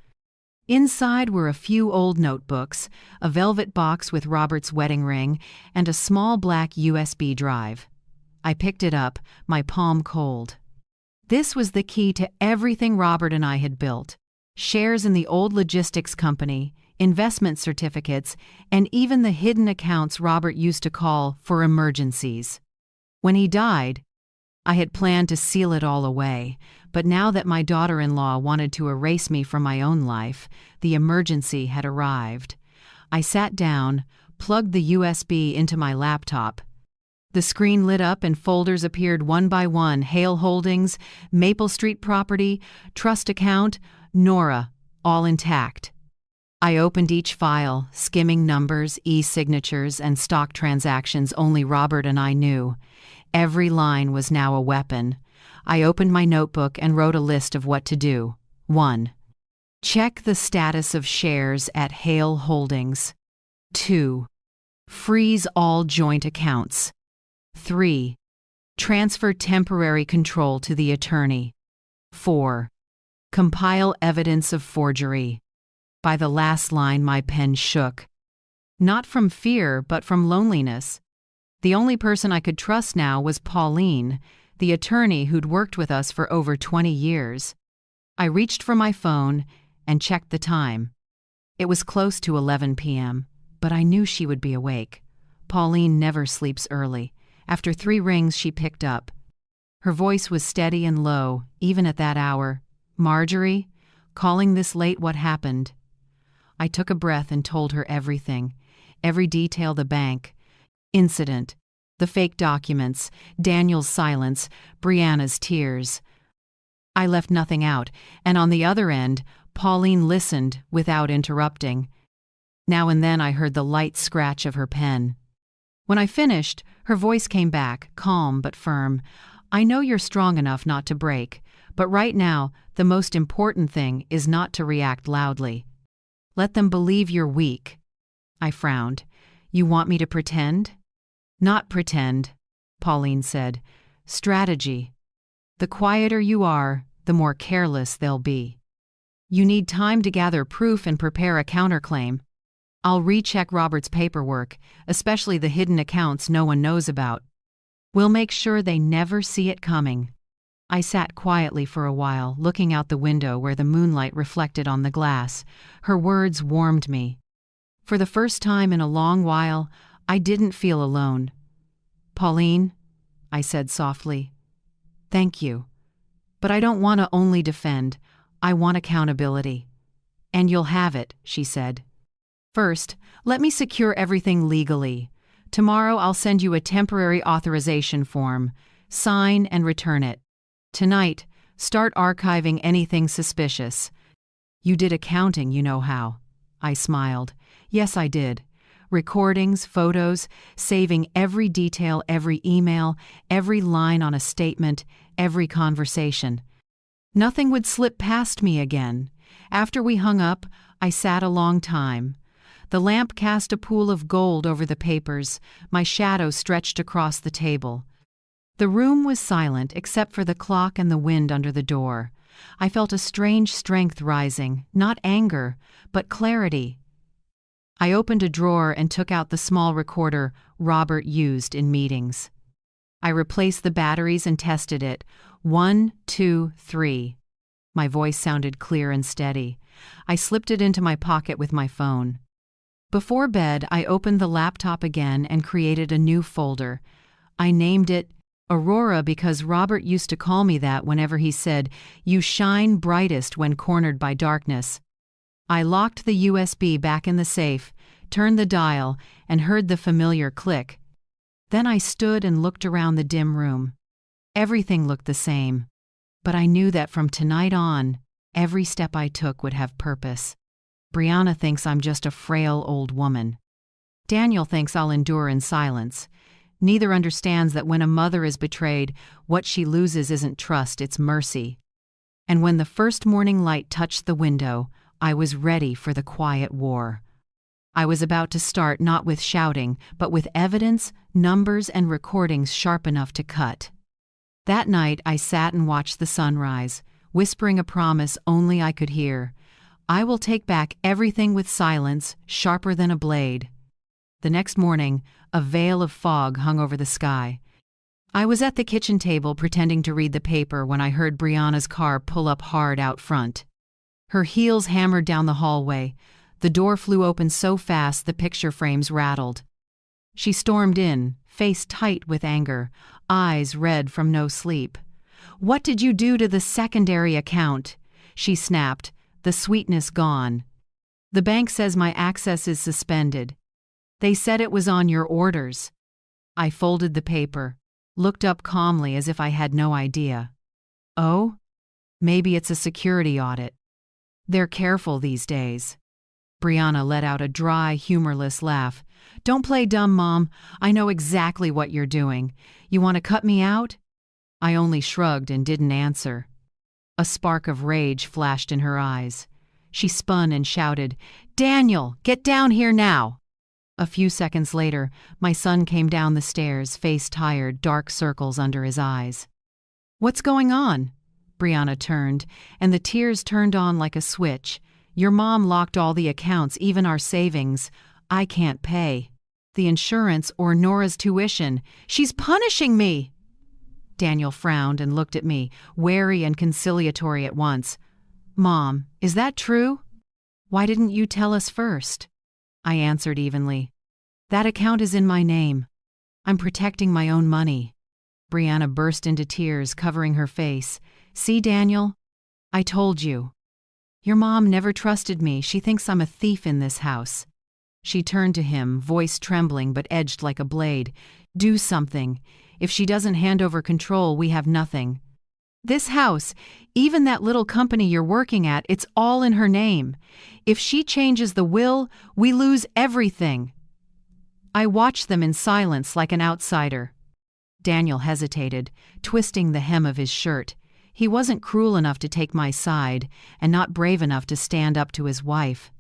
Inside were a few old notebooks, a velvet box with Robert's wedding ring, and a small black USB drive. I picked it up, my palm cold. This was the key to everything Robert and I had built: shares in the old logistics company, investment certificates, and even the hidden accounts Robert used to call for emergencies. When he died, I had planned to seal it all away, but now that my daughter-in-law wanted to erase me from my own life, the emergency had arrived. I sat down, plugged the USB into my laptop. The screen lit up and folders appeared one by one: Hail Holdings, Maple Street Property, Trust Account, Nora, all intact. I opened each file, skimming numbers, e-signatures, and stock transactions only Robert and I knew. Every line was now a weapon. I opened my notebook and wrote a list of what to do. 1. Check the status of shares at Hail Holdings. 2. Freeze all joint accounts. 3. Transfer temporary control to the attorney. 4. Compile evidence of forgery. By the last line, my pen shook. Not from fear, but from loneliness. The only person I could trust now was Pauline, the attorney who'd worked with us for over 20 years. I reached for my phone and checked the time. It was close to 11 p.m., but I knew she would be awake. Pauline never sleeps early. After 3 rings, she picked up. Her voice was steady and low, even at that hour. "Marjorie, calling this late, what happened?" I took a breath and told her everything. Every detail: the bank incident, the fake documents, Daniel's silence, Brianna's tears. I left nothing out, and on the other end, Pauline listened without interrupting. Now and then I heard the light scratch of her pen. When I finished, her voice came back, calm but firm. "I know you're strong enough not to break, but right now, the most important thing is not to react loudly. Let them believe you're weak." I frowned. "You want me to pretend?" "Not pretend," Pauline said. "Strategy. The quieter you are, the more careless they'll be. You need time to gather proof and prepare a counterclaim. I'll recheck Robert's paperwork, especially the hidden accounts no one knows about. We'll make sure they never see it coming." I sat quietly for a while, looking out the window where the moonlight reflected on the glass. Her words warmed me. For the first time in a long while, I didn't feel alone. "Pauline," I said softly, "thank you. But I don't want to only defend. I want accountability." "And you'll have it," she said. "First, let me secure everything legally. Tomorrow I'll send you a temporary authorization form. Sign and return it. Tonight, start archiving anything suspicious. You did accounting, you know how." I smiled. "Yes, I did. Recordings, photos, saving every detail, every email, every line on a statement, every conversation. Nothing would slip past me again. After we hung up, I sat a long time. The lamp cast a pool of gold over the papers, my shadow stretched across the table. The room was silent except for the clock and the wind under the door. I felt a strange strength rising, not anger, but clarity. I opened a drawer and took out the small recorder Robert used in meetings. I replaced the batteries and tested it. 1, 2, 3. My voice sounded clear and steady. I slipped it into my pocket with my phone. Before bed, I opened the laptop again and created a new folder. I named it Aurora because Robert used to call me that whenever he said, "You shine brightest when cornered by darkness." I locked the USB back in the safe, turned the dial, and heard the familiar click. Then I stood and looked around the dim room. Everything looked the same, but I knew that from tonight on, every step I took would have purpose. Brianna thinks I'm just a frail old woman. Daniel thinks I'll endure in silence. Neither understands that when a mother is betrayed, what she loses isn't trust, it's mercy. And when the first morning light touched the window, I was ready for the quiet war. I was about to start not with shouting, but with evidence, numbers, and recordings sharp enough to cut. That night, I sat and watched the sunrise, whispering a promise only I could hear. I will take back everything with silence, sharper than a blade. The next morning, a veil of fog hung over the sky. I was at the kitchen table pretending to read the paper when I heard Brianna's car pull up hard out front. Her heels hammered down the hallway. The door flew open so fast the picture frames rattled. She stormed in, face tight with anger, eyes red from no sleep. "What did you do to the secondary account?" she snapped, the sweetness gone. "The bank says my access is suspended. They said it was on your orders." I folded the paper, looked up calmly as if I had no idea. "Oh? Maybe it's a security audit. They're careful these days." Brianna let out a dry, humorless laugh. "Don't play dumb, Mom. I know exactly what you're doing. You want to cut me out?" I only shrugged and didn't answer. A spark of rage flashed in her eyes. She spun and shouted, "Daniel, get down here now!" A few seconds later, my son came down the stairs, face tired, dark circles under his eyes. "What's going on?" Brianna turned, and the tears turned on like a switch. "Your mom locked all the accounts, even our savings. I can't pay the insurance or Nora's tuition. She's punishing me!" Daniel frowned and looked at me, wary and conciliatory at once. "Mom, is that true? Why didn't you tell us first?" I answered evenly. "That account is in my name. I'm protecting my own money." Brianna burst into tears, covering her face. "See, Daniel? I told you. Your mom never trusted me. She thinks I'm a thief in this house." She turned to him, voice trembling but edged like a blade. "Do something. If she doesn't hand over control, we have nothing. This house, even that little company you're working at, it's all in her name. If she changes the will, we lose everything." I watched them in silence like an outsider. Daniel hesitated, twisting the hem of his shirt. He wasn't cruel enough to take my side, and not brave enough to stand up to his wife.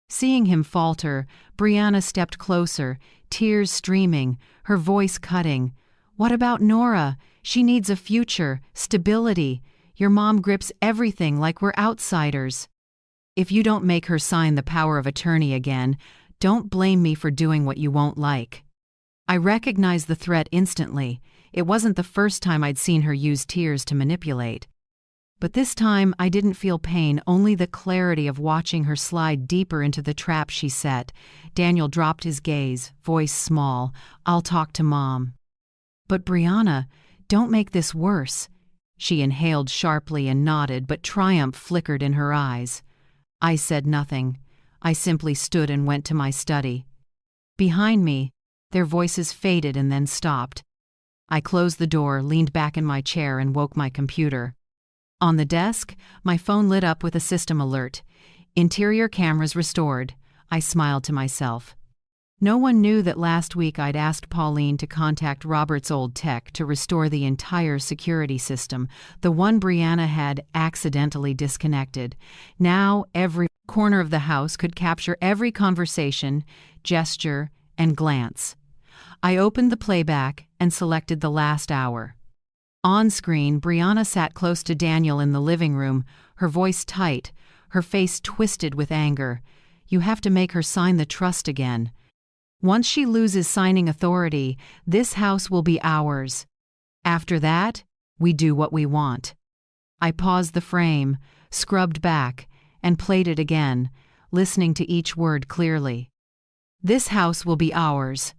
Seeing him falter, Brianna stepped closer, tears streaming, her voice cutting. "What about Nora? She needs a future, stability. Your mom grips everything like we're outsiders. If you don't make her sign the power of attorney again, don't blame me for doing what you won't like." I recognized the threat instantly. It wasn't the first time I'd seen her use tears to manipulate. But this time I didn't feel pain, only the clarity of watching her slide deeper into the trap she set. Daniel dropped his gaze, voice small. "I'll talk to Mom." "But Brianna, don't make this worse." She inhaled sharply and nodded, but triumph flickered in her eyes. I said nothing. I simply stood and went to my study. Behind me, their voices faded and then stopped. I closed the door, leaned back in my chair, and woke my computer. On the desk, my phone lit up with a system alert. Interior cameras restored. I smiled to myself. No one knew that last week I'd asked Pauline to contact Robert's old tech to restore the entire security system, the one Brianna had accidentally disconnected. Now every corner of the house could capture every conversation, gesture, and glance. I opened the playback and selected the last hour. On screen, Brianna sat close to Daniel in the living room, her voice tight, her face twisted with anger. "You have to make her sign the trust again. Once she loses signing authority, this house will be ours. After that, we do what we want." I paused the frame, scrubbed back, and played it again, listening to each word clearly. "This house will be ours."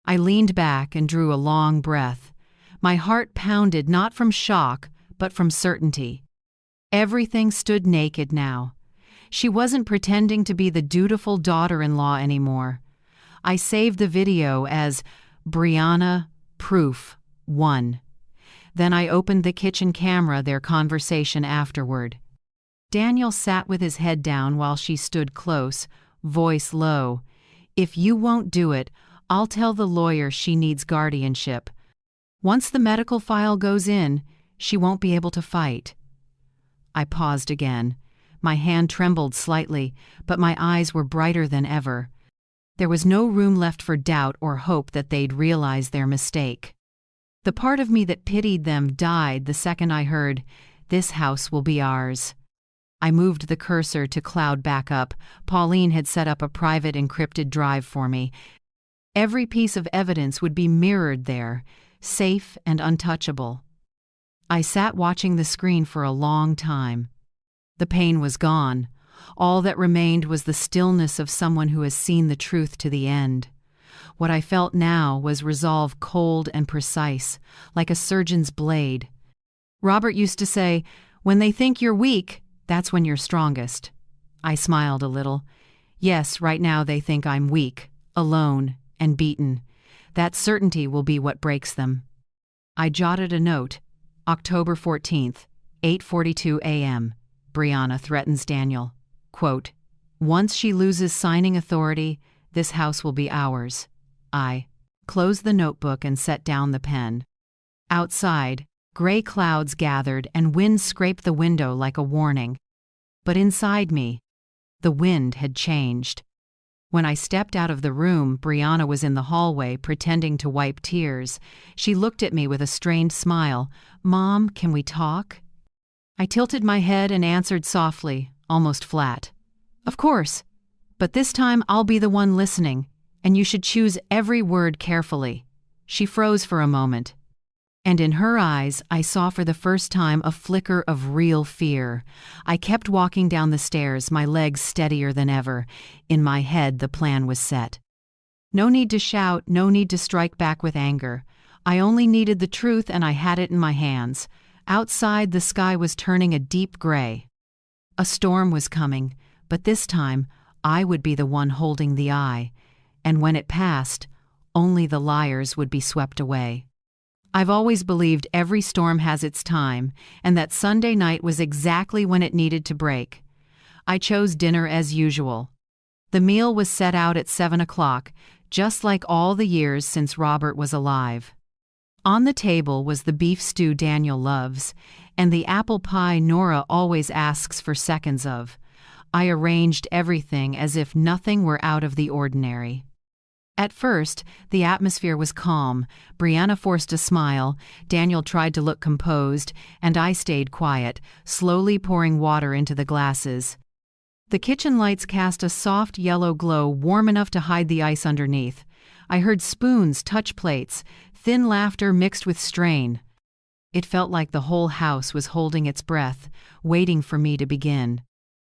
I leaned back and drew a long breath. My heart pounded not from shock, but from certainty. Everything stood naked now. She wasn't pretending to be the dutiful daughter-in-law anymore. I saved the video as Brianna Proof 1. Then I opened the kitchen camera, their conversation afterward. Daniel sat with his head down while she stood close, voice low. "If you won't do it, I'll tell the lawyer she needs guardianship. Once the medical file goes in, she won't be able to fight." I paused again. My hand trembled slightly, but my eyes were brighter than ever. There was no room left for doubt or hope that they'd realize their mistake. The part of me that pitied them died the second I heard, "This house will be ours." I moved the cursor to cloud backup. Pauline had set up a private encrypted drive for me. Every piece of evidence would be mirrored there, safe and untouchable. I sat watching the screen for a long time. The pain was gone. All that remained was the stillness of someone who has seen the truth to the end. What I felt now was resolve cold and precise, like a surgeon's blade. Robert used to say, "When they think you're weak, that's when you're strongest." I smiled a little. Yes, right now they think I'm weak, alone, and beaten. That certainty will be what breaks them. I jotted a note. October 14th, 8:42 a.m. Brianna threatens Daniel. Quote, "Once she loses signing authority, this house will be ours." I closed the notebook and set down the pen. Outside, gray clouds gathered and wind scraped the window like a warning. But inside me, the wind had changed. When I stepped out of the room, Brianna was in the hallway pretending to wipe tears. She looked at me with a strained smile. "Mom, can we talk?" I tilted my head and answered softly, almost flat. "Of course, but this time I'll be the one listening, and you should choose every word carefully." She froze for a moment, and in her eyes I saw for the first time a flicker of real fear. I kept walking down the stairs, my legs steadier than ever. In my head, the plan was set. No need to shout, no need to strike back with anger. I only needed the truth, and I had it in my hands. Outside, the sky was turning a deep gray. A storm was coming, but this time I would be the one holding the eye, and when it passed, only the liars would be swept away. I've always believed every storm has its time, and that Sunday night was exactly when it needed to break. I chose dinner as usual. The meal was set out at 7 o'clock, just like all the years since Robert was alive. On the table was the beef stew Daniel loves, and the apple pie Nora always asks for seconds of. I arranged everything as if nothing were out of the ordinary. At first, the atmosphere was calm. Brianna forced a smile, Daniel tried to look composed, and I stayed quiet, slowly pouring water into the glasses. The kitchen lights cast a soft yellow glow warm enough to hide the ice underneath. I heard spoons touch plates, thin laughter mixed with strain. It felt like the whole house was holding its breath, waiting for me to begin.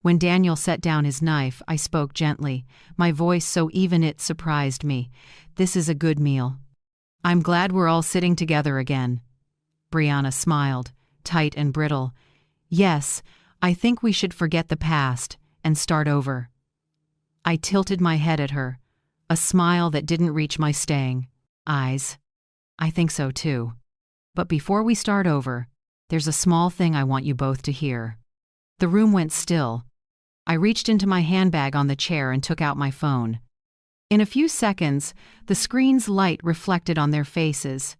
When Daniel set down his knife, I spoke gently, my voice so even it surprised me. "This is a good meal. I'm glad we're all sitting together again." Brianna smiled, tight and brittle. "Yes, I think we should forget the past and start over." I tilted my head at her, a smile that didn't reach my staying eyes. "I think so too. But before we start over, there's a small thing I want you both to hear." The room went still. I reached into my handbag on the chair and took out my phone. In a few seconds, the screen's light reflected on their faces.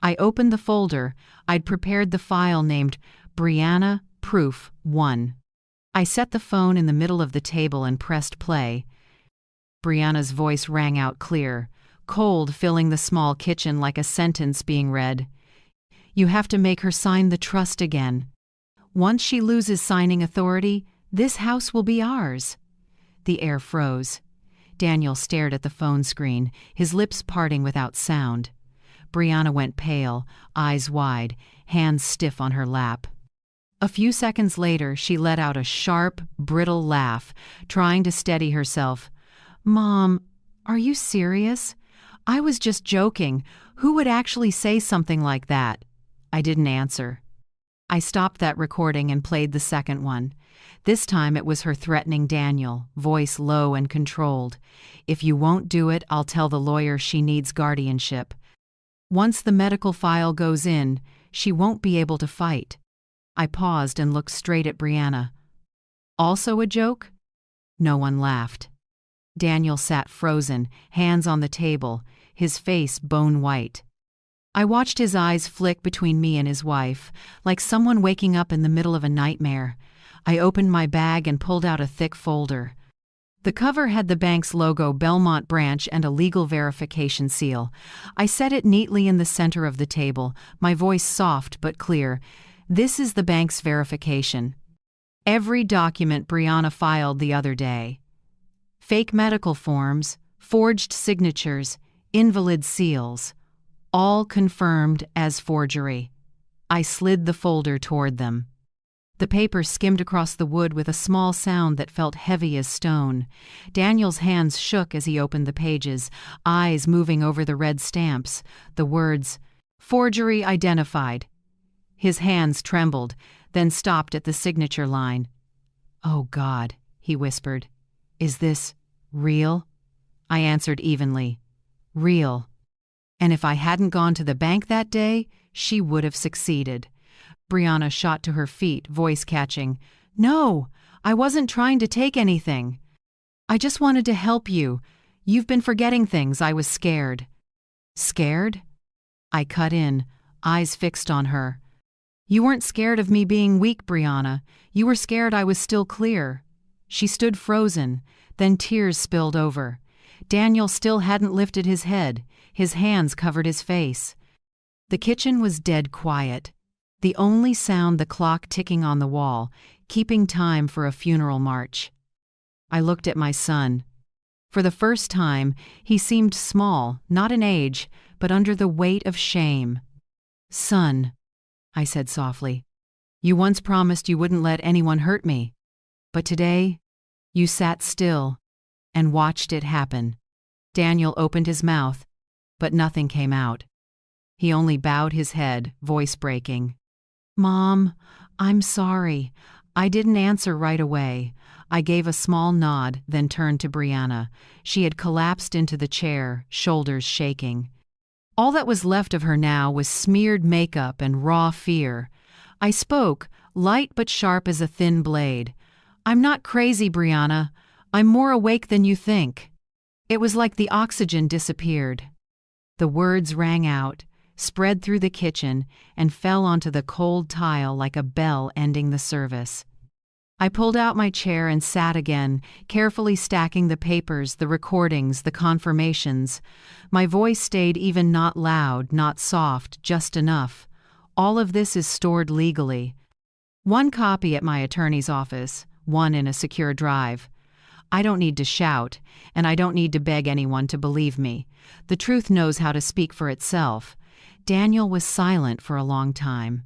I opened the folder. I'd prepared the file named Brianna Proof 1. I set the phone in the middle of the table and pressed play. Brianna's voice rang out clear, cold, filling the small kitchen like a sentence being read. You have to make her sign the trust again. Once she loses signing authority, this house will be ours. The air froze. Daniel stared at the phone screen, his lips parting without sound. Brianna went pale, eyes wide, hands stiff on her lap. A few seconds later, she let out a sharp, brittle laugh, trying to steady herself. Mom, are you serious? I was just joking. Who would actually say something like that? I didn't answer. I stopped that recording and played the second one. This time it was her threatening Daniel, voice low and controlled. If you won't do it, I'll tell the lawyer she needs guardianship. Once the medical file goes in, she won't be able to fight. I paused and looked straight at Brianna. Also a joke? No one laughed. Daniel sat frozen, hands on the table, his face bone white. I watched his eyes flick between me and his wife, like someone waking up in the middle of a nightmare. I opened my bag and pulled out a thick folder. The cover had the bank's logo, Belmont Branch, and a legal verification seal. I set it neatly in the center of the table, my voice soft but clear. This is the bank's verification. Every document Brianna filed the other day. Fake medical forms, forged signatures, invalid seals. All confirmed as forgery. I slid the folder toward them. The paper skimmed across the wood with a small sound that felt heavy as stone. Daniel's hands shook as he opened the pages, eyes moving over the red stamps, the words, "Forgery identified." His hands trembled, then stopped at the signature line. "Oh God," he whispered. "Is this real?" I answered evenly. "Real." And if I hadn't gone to the bank that day, she would have succeeded. Brianna shot to her feet, voice catching. "No, I wasn't trying to take anything. I just wanted to help you. You've been forgetting things. I was scared." "Scared?" I cut in, eyes fixed on her. "You weren't scared of me being weak, Brianna. You were scared I was still clear." She stood frozen, then tears spilled over. Daniel still hadn't lifted his head. His hands covered his face. The kitchen was dead quiet. The only sound the clock ticking on the wall, keeping time for a funeral march. I looked at my son. For the first time, he seemed small, not in age, but under the weight of shame. "Son," I said softly, "you once promised you wouldn't let anyone hurt me. But today, you sat still and watched it happen." Daniel opened his mouth, but nothing came out. He only bowed his head, voice breaking. "Mom, I'm sorry. I didn't answer right away." I gave a small nod, then turned to Brianna. She had collapsed into the chair, shoulders shaking. All that was left of her now was smeared makeup and raw fear. I spoke, light but sharp as a thin blade. "I'm not crazy, Brianna. I'm more awake than you think." It was like the oxygen disappeared. The words rang out, spread through the kitchen, and fell onto the cold tile like a bell ending the service. I pulled out my chair and sat again, carefully stacking the papers, the recordings, the confirmations. My voice stayed even, not loud, not soft, just enough. All of this is stored legally. One copy at my attorney's office, one in a secure drive. I don't need to shout, and I don't need to beg anyone to believe me. The truth knows how to speak for itself. Daniel was silent for a long time.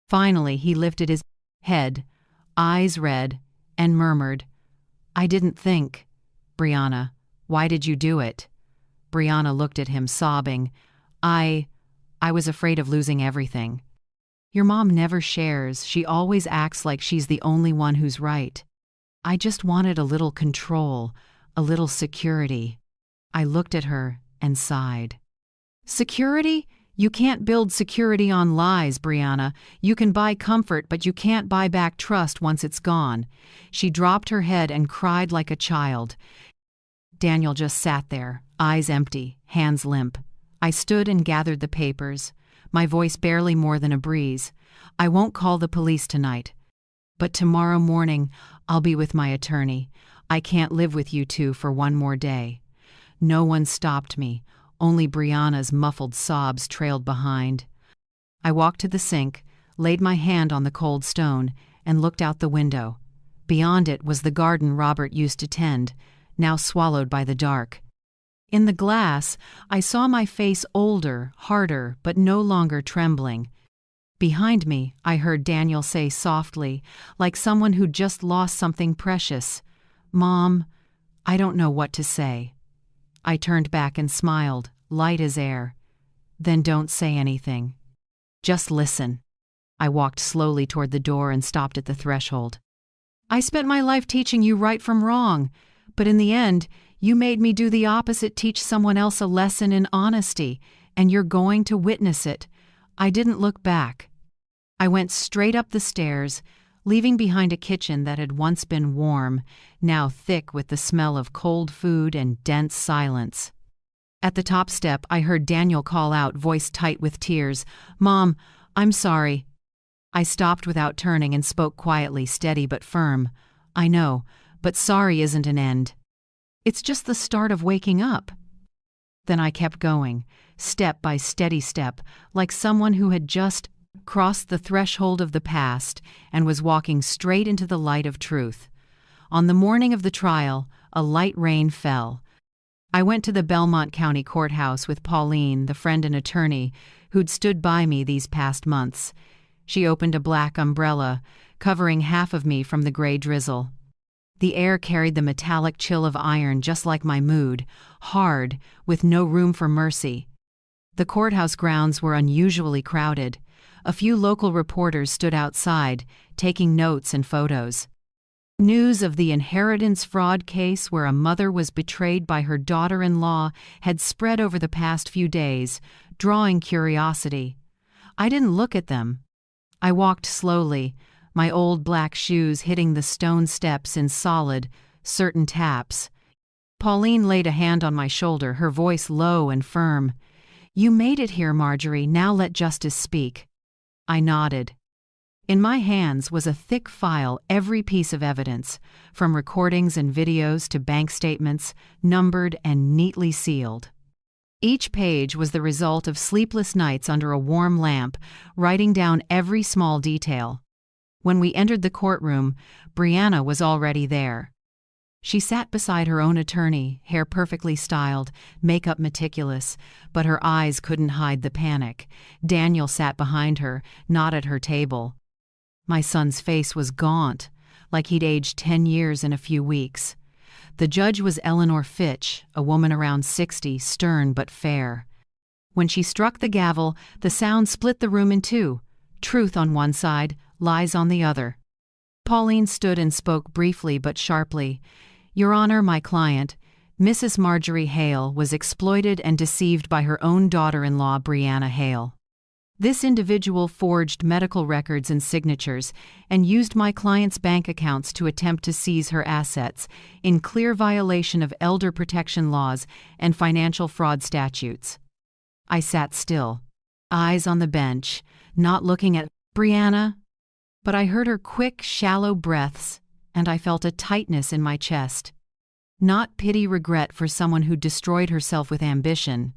Finally, he lifted his head, eyes red, and murmured, "I didn't think. Brianna, why did you do it?" Brianna looked at him, sobbing. I was afraid of losing everything." "Your mom never shares. She always acts like she's the only one who's right. I just wanted a little control, a little security." I looked at her and sighed. "Security? You can't build security on lies, Brianna. You can buy comfort, but you can't buy back trust once it's gone." She dropped her head and cried like a child. Daniel just sat there, eyes empty, hands limp. I stood and gathered the papers, my voice barely more than a breeze. I won't call the police tonight. But tomorrow morning, I'll be with my attorney. I can't live with you two for one more day. No one stopped me. Only Brianna's muffled sobs trailed behind. I walked to the sink, laid my hand on the cold stone, and looked out the window. Beyond it was the garden Robert used to tend, now swallowed by the dark. In the glass, I saw my face older, harder, but no longer trembling. Behind me, I heard Daniel say softly, like someone who'd just lost something precious, "Mom, I don't know what to say." I turned back and smiled, light as air. "Then don't say anything. Just listen." I walked slowly toward the door and stopped at the threshold. "I spent my life teaching you right from wrong, but in the end, you made me do the opposite, teach someone else a lesson in honesty, and you're going to witness it." I didn't look back. I went straight up the stairs, leaving behind a kitchen that had once been warm, now thick with the smell of cold food and dense silence. At the top step, I heard Daniel call out, voice tight with tears, "Mom, I'm sorry." I stopped without turning and spoke quietly, steady but firm. "I know, but sorry isn't an end. It's just the start of waking up." Then I kept going, step by steady step, like someone who had just crossed the threshold of the past and was walking straight into the light of truth. On the morning of the trial, a light rain fell. I went to the Belmont County Courthouse with Pauline, the friend and attorney, who'd stood by me these past months. She opened a black umbrella, covering half of me from the gray drizzle. The air carried the metallic chill of iron, just like my mood, hard, with no room for mercy. The courthouse grounds were unusually crowded. A few local reporters stood outside, taking notes and photos. News of the inheritance fraud case where a mother was betrayed by her daughter-in-law had spread over the past few days, drawing curiosity. I didn't look at them. I walked slowly, my old black shoes hitting the stone steps in solid, certain taps. Pauline laid a hand on my shoulder, her voice low and firm. "You made it here, Marjorie. Now let justice speak." I nodded. In my hands was a thick file, every piece of evidence, from recordings and videos to bank statements, numbered and neatly sealed. Each page was the result of sleepless nights under a warm lamp, writing down every small detail. When we entered the courtroom, Brianna was already there. She sat beside her own attorney, hair perfectly styled, makeup meticulous, but her eyes couldn't hide the panic. Daniel sat behind her, not at her table. My son's face was gaunt, like he'd aged 10 years in a few weeks. The judge was Eleanor Fitch, a woman around 60, stern but fair. When she struck the gavel, the sound split the room in two, truth on one side, lies on the other. Pauline stood and spoke briefly but sharply. "Your Honor, my client, Mrs. Marjorie Hail, was exploited and deceived by her own daughter-in-law, Brianna Hail. This individual forged medical records and signatures and used my client's bank accounts to attempt to seize her assets, in clear violation of elder protection laws and financial fraud statutes." I sat still, eyes on the bench, not looking at Brianna, but I heard her quick, shallow breaths, and I felt a tightness in my chest. Not pity, regret for someone who destroyed herself with ambition.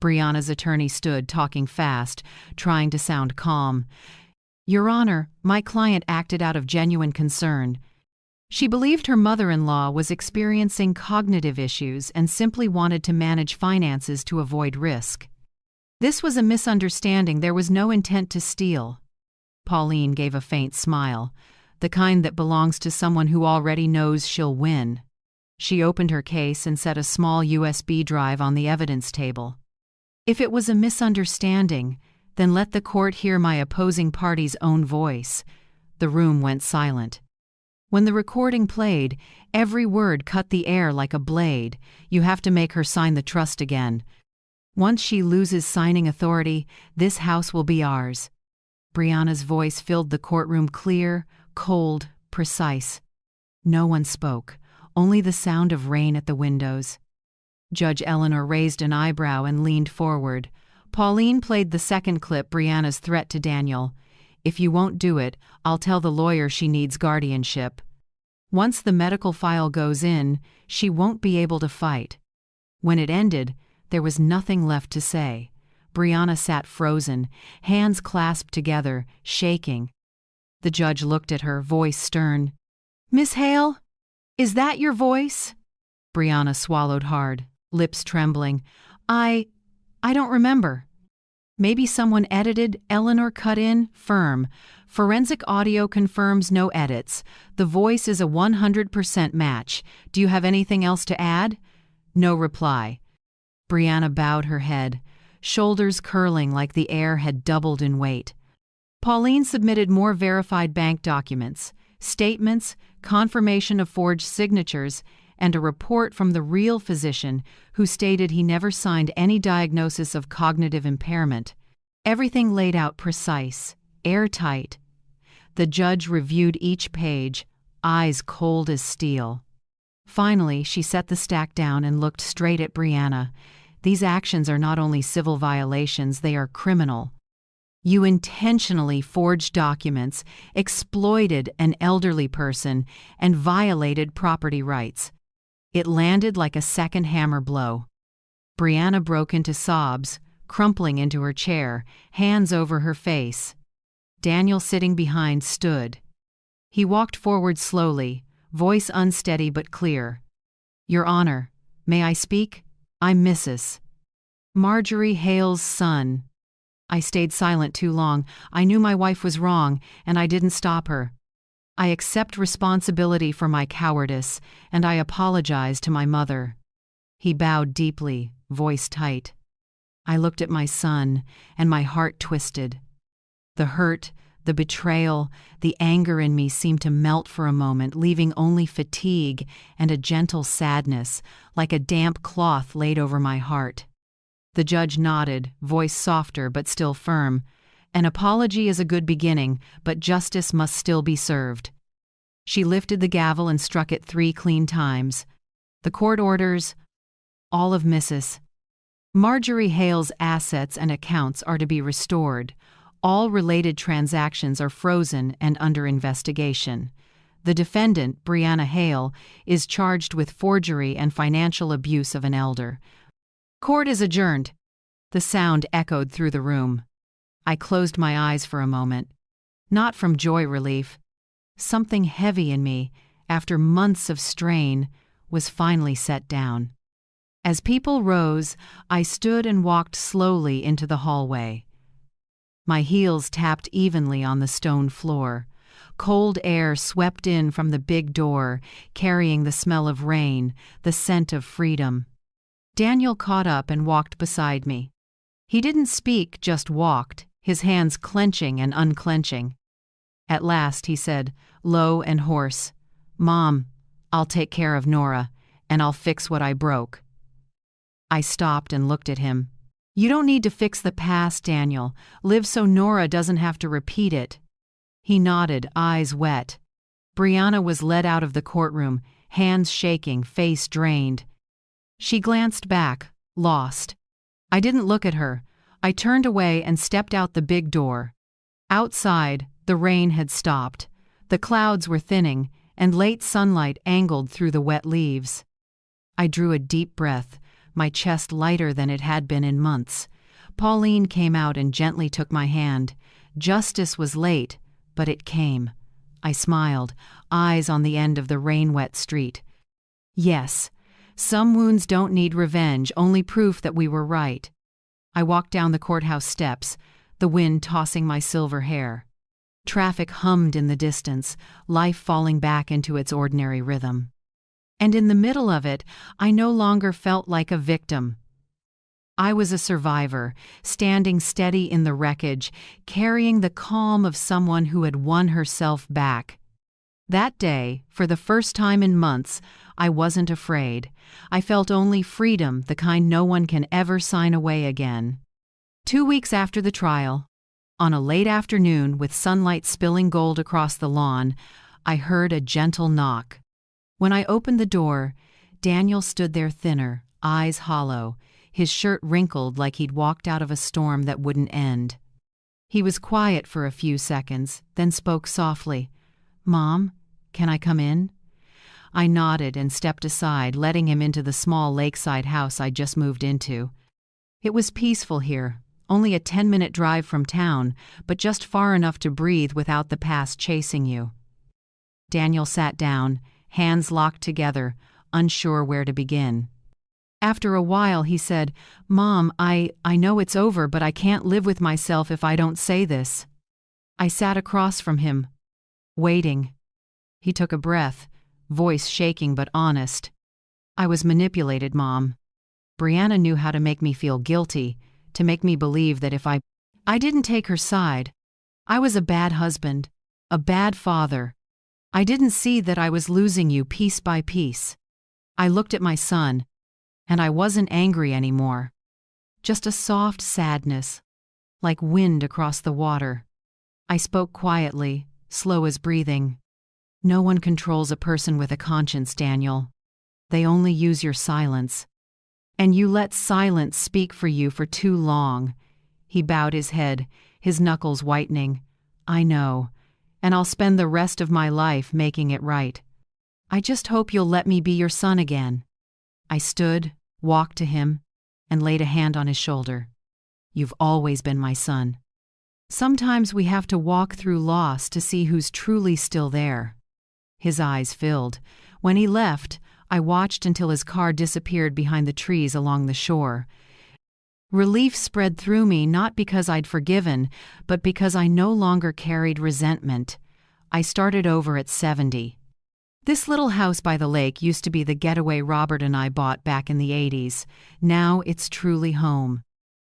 Brianna's attorney stood, talking fast, trying to sound calm. "Your Honor, my client acted out of genuine concern. She believed her mother-in-law was experiencing cognitive issues and simply wanted to manage finances to avoid risk. This was a misunderstanding. There was no intent to steal." Pauline gave a faint smile, the kind that belongs to someone who already knows she'll win. She opened her case and set a small USB drive on the evidence table. "If it was a misunderstanding, then let the court hear my opposing party's own voice." The room went silent. When the recording played, every word cut the air like a blade. "You have to make her sign the trust again. Once she loses signing authority, this house will be ours." Brianna's voice filled the courtroom, clear, cold, precise. No one spoke. only the sound of rain at the windows. Judge Eleanor raised an eyebrow and leaned forward. Pauline played the second clip, Brianna's threat to Daniel. "If you won't do it, I'll tell the lawyer she needs guardianship. Once the medical file goes in, she won't be able to fight." When it ended, there was nothing left to say. Brianna sat frozen, hands clasped together, shaking. The judge looked at her, voice stern. "Miss Hale, is that your voice?" Brianna swallowed hard, lips trembling. I don't remember." "Maybe someone edited," Eleanor cut in, firm. "Forensic audio confirms no edits. The voice is a 100% match. Do you have anything else to add?" No reply. Brianna bowed her head, shoulders curling like the air had doubled in weight. Pauline submitted more verified bank documents, statements, confirmation of forged signatures, and a report from the real physician who stated he never signed any diagnosis of cognitive impairment. Everything laid out precise, airtight. The judge reviewed each page, eyes cold as steel. Finally, she set the stack down and looked straight at Brianna. "These actions are not only civil violations, they are criminal. You intentionally forged documents, exploited an elderly person, and violated property rights." It landed like a second hammer blow. Brianna broke into sobs, crumpling into her chair, hands over her face. Daniel, sitting behind, stood. He walked forward slowly, voice unsteady but clear. "Your Honor, may I speak? I'm Mrs. Marjorie Hale's son. I stayed silent too long. I knew my wife was wrong, and I didn't stop her. I accept responsibility for my cowardice, and I apologize to my mother." He bowed deeply, voice tight. I looked at my son, and my heart twisted. The hurt, the betrayal, the anger in me seemed to melt for a moment, leaving only fatigue and a gentle sadness, like a damp cloth laid over my heart. The judge nodded, voice softer but still firm. "An apology is a good beginning, but justice must still be served." She lifted the gavel and struck it 3 clean times. "The court orders all of Mrs. Marjorie Hale's assets and accounts are to be restored. All related transactions are frozen and under investigation. The defendant, Brianna Hail, is charged with forgery and financial abuse of an elder. Court is adjourned." The sound echoed through the room. I closed my eyes for a moment. Not from joy relief. Something heavy in me, after months of strain, was finally set down. As people rose, I stood and walked slowly into the hallway. My heels tapped evenly on the stone floor. Cold air swept in from the big door, carrying the smell of rain, the scent of freedom. Daniel caught up and walked beside me. He didn't speak, just walked, his hands clenching and unclenching. At last he said, low and hoarse, "Mom, I'll take care of Nora, and I'll fix what I broke." I stopped and looked at him. "You don't need to fix the past, Daniel. Live so Nora doesn't have to repeat it." He nodded, eyes wet. Brianna was led out of the courtroom, hands shaking, face drained. She glanced back, lost. I didn't look at her. I turned away and stepped out the big door. Outside, the rain had stopped. The clouds were thinning, and late sunlight angled through the wet leaves. I drew a deep breath, my chest lighter than it had been in months. Pauline came out and gently took my hand. Justice was late, but it came. I smiled, eyes on the end of the rain-wet street. Yes, some wounds don't need revenge, only proof that we were right. I walked down the courthouse steps, the wind tossing my silver hair. Traffic hummed in the distance, life falling back into its ordinary rhythm. And in the middle of it, I no longer felt like a victim. I was a survivor, standing steady in the wreckage, carrying the calm of someone who had won herself back. That day, for the first time in months, I wasn't afraid. I felt only freedom, the kind no one can ever sign away again. 2 weeks after the trial, on a late afternoon with sunlight spilling gold across the lawn, I heard a gentle knock. When I opened the door, Daniel stood there thinner, eyes hollow, his shirt wrinkled like he'd walked out of a storm that wouldn't end. He was quiet for a few seconds, then spoke softly. "Mom, can I come in?" I nodded and stepped aside, letting him into the small lakeside house I'd just moved into. It was peaceful here, only a 10-minute drive from town, but just far enough to breathe without the past chasing you. Daniel sat down, hands locked together, unsure where to begin. After a while he said, "Mom, I know it's over, but I can't live with myself if I don't say this." I sat across from him, waiting. He took a breath, voice shaking but honest. "I was manipulated, Mom. Brianna knew how to make me feel guilty, to make me believe that if I didn't take her side, I was a bad husband, a bad father. I didn't see that I was losing you piece by piece. I looked at my son, and I wasn't angry anymore. Just a soft sadness, like wind across the water." I spoke quietly, slow as breathing. "No one controls a person with a conscience, Daniel. They only use your silence. And you let silence speak for you for too long." He bowed his head, his knuckles whitening. "I know, and I'll spend the rest of my life making it right. I just hope you'll let me be your son again." I stood, walked to him, and laid a hand on his shoulder. "You've always been my son. Sometimes we have to walk through loss to see who's truly still there." His eyes filled. When he left, I watched until his car disappeared behind the trees along the shore. Relief spread through me, not because I'd forgiven, but because I no longer carried resentment. I started over at 70. This little house by the lake used to be the getaway Robert and I bought back in the 80s. Now it's truly home.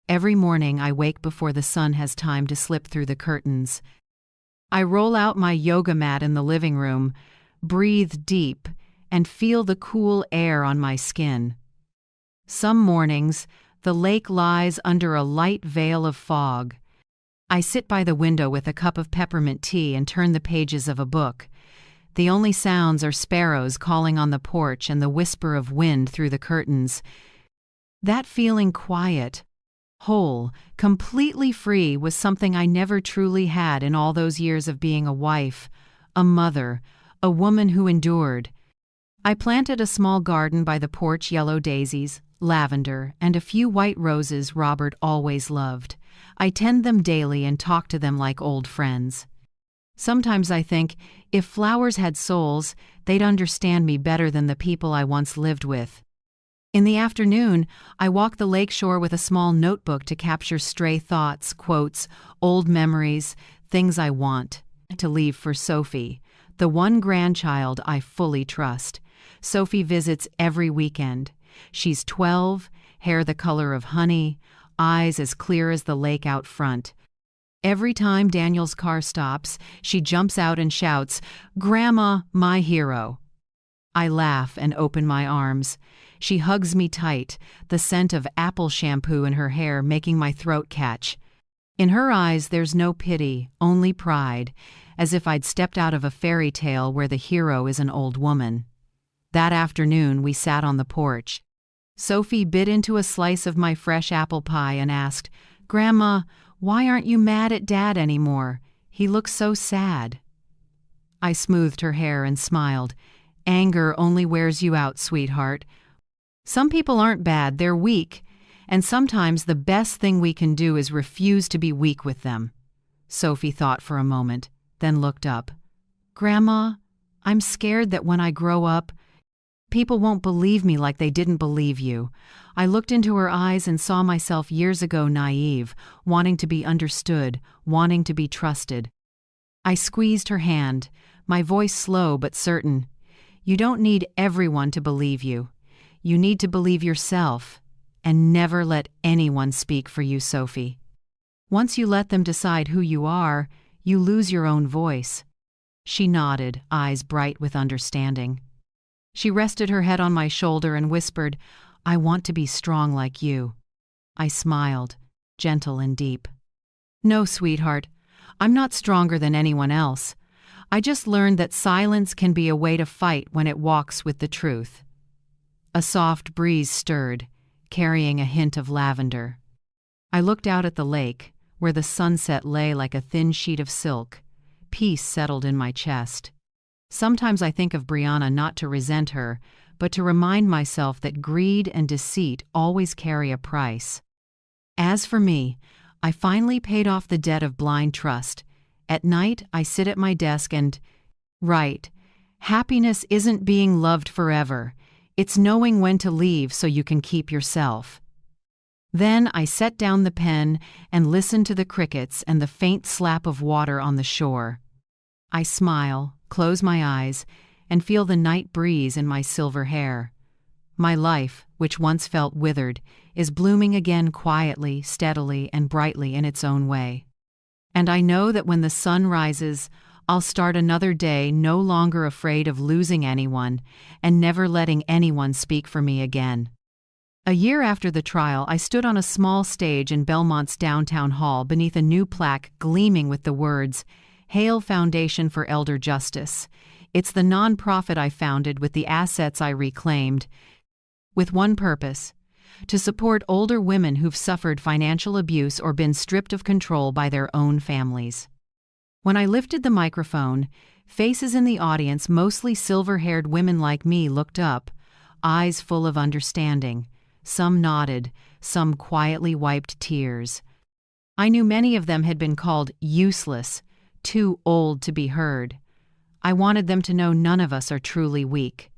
Every morning I wake before the sun has time to slip through the curtains. I roll out my yoga mat in the living room, breathe deep, and feel the cool air on my skin. Some mornings, the lake lies under a light veil of fog. I sit by the window with a cup of peppermint tea and turn the pages of a book. The only sounds are sparrows calling on the porch and the whisper of wind through the curtains. That feeling quiet, whole, completely free was something I never truly had in all those years of being a wife, a mother, a woman who endured. I planted a small garden by the porch, yellow daisies, lavender, and a few white roses Robert always loved. I tend them daily and talk to them like old friends. Sometimes I think, if flowers had souls, they'd understand me better than the people I once lived with. In the afternoon, I walk the lakeshore with a small notebook to capture stray thoughts, quotes, old memories, things I want to leave for Sophie, the one grandchild I fully trust. Sophie visits every weekend. She's 12, hair the color of honey, eyes as clear as the lake out front. Every time Daniel's car stops, she jumps out and shouts, "Grandma, my hero." I laugh and open my arms. She hugs me tight, the scent of apple shampoo in her hair making my throat catch. In her eyes there's no pity, only pride, as if I'd stepped out of a fairy tale where the hero is an old woman. That afternoon we sat on the porch. Sophie bit into a slice of my fresh apple pie and asked, "Grandma, why aren't you mad at Dad anymore? He looks so sad." I smoothed her hair and smiled. "Anger only wears you out, sweetheart. Some people aren't bad, they're weak, and sometimes the best thing we can do is refuse to be weak with them." Sophie thought for a moment, then looked up. "Grandma, I'm scared that when I grow up, people won't believe me like they didn't believe you." I looked into her eyes and saw myself years ago naive, wanting to be understood, wanting to be trusted. I squeezed her hand, my voice slow but certain. "You don't need everyone to believe you. You need to believe yourself, and never let anyone speak for you, Sophie. Once you let them decide who you are, you lose your own voice." She nodded, eyes bright with understanding. She rested her head on my shoulder and whispered, "I want to be strong like you." I smiled, gentle and deep. "No, sweetheart, I'm not stronger than anyone else. I just learned that silence can be a way to fight when it walks with the truth. A soft breeze stirred, carrying a hint of lavender. I looked out at the lake, where the sunset lay like a thin sheet of silk. Peace settled in my chest. Sometimes I think of Brianna not to resent her, but to remind myself that greed and deceit always carry a price. As for me, I finally paid off the debt of blind trust. At night, I sit at my desk and write, "Happiness isn't being loved forever. It's knowing when to leave so you can keep yourself." Then I set down the pen and listen to the crickets and the faint slap of water on the shore. I smile, close my eyes, and feel the night breeze in my silver hair. My life, which once felt withered, is blooming again quietly, steadily, and brightly in its own way. And I know that when the sun rises, I'll start another day no longer afraid of losing anyone and never letting anyone speak for me again. A year after the trial, I stood on a small stage in Belmont's downtown hall beneath a new plaque gleaming with the words, "Hail Foundation for Elder Justice." It's the nonprofit I founded with the assets I reclaimed, with one purpose: to support older women who've suffered financial abuse or been stripped of control by their own families. When I lifted the microphone, faces in the audience, mostly silver-haired women like me, looked up, eyes full of understanding. Some nodded, some quietly wiped tears. I knew many of them had been called useless, too old to be heard. I wanted them to know none of us are truly weak.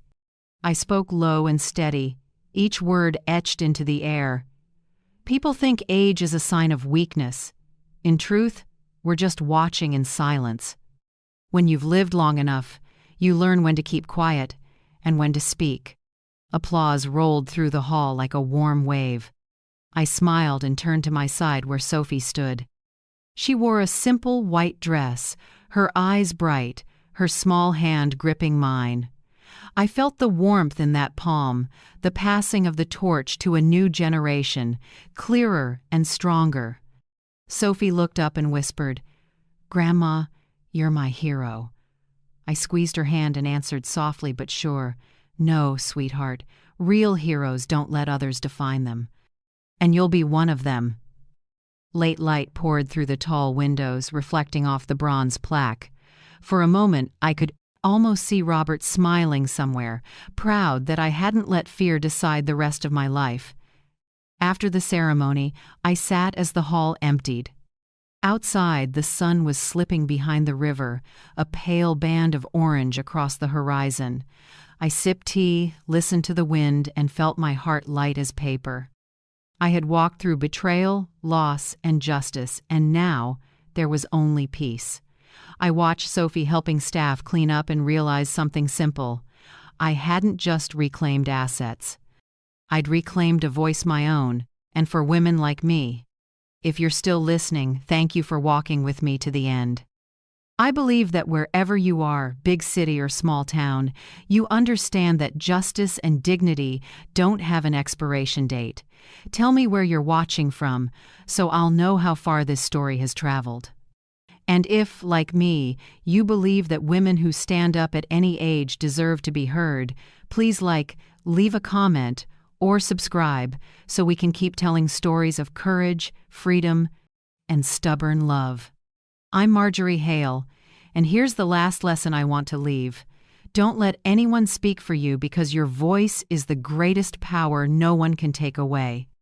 I spoke low and steady, each word etched into the air. People think age is a sign of weakness. In truth, we're just watching in silence. When you've lived long enough, you learn when to keep quiet and when to speak. Applause rolled through the hall like a warm wave. I smiled and turned to my side where Sophie stood. She wore a simple white dress, her eyes bright, her small hand gripping mine. I felt the warmth in that palm, the passing of the torch to a new generation, clearer and stronger. Sophie looked up and whispered, "Grandma, you're my hero." I squeezed her hand and answered softly but sure, "No, sweetheart, real heroes don't let others define them. And you'll be one of them." Late light poured through the tall windows, reflecting off the bronze plaque. For a moment, I could almost see Robert smiling somewhere, proud that I hadn't let fear decide the rest of my life. After the ceremony, I sat as the hall emptied. Outside, the sun was slipping behind the river, a pale band of orange across the horizon. I sipped tea, listened to the wind, and felt my heart light as paper. I had walked through betrayal, loss, and justice, and now there was only peace. I watched Sophie helping staff clean up and realized something simple. I hadn't just reclaimed assets. I'd reclaimed a voice my own, and for women like me. If you're still listening, thank you for walking with me to the end. I believe that wherever you are, big city or small town, you understand that justice and dignity don't have an expiration date. Tell me where you're watching from, so I'll know how far this story has traveled. And if, like me, you believe that women who stand up at any age deserve to be heard, please leave a comment, or subscribe so we can keep telling stories of courage, freedom, and stubborn love. I'm Marjorie Hail, and here's the last lesson I want to leave. Don't let anyone speak for you because your voice is the greatest power no one can take away.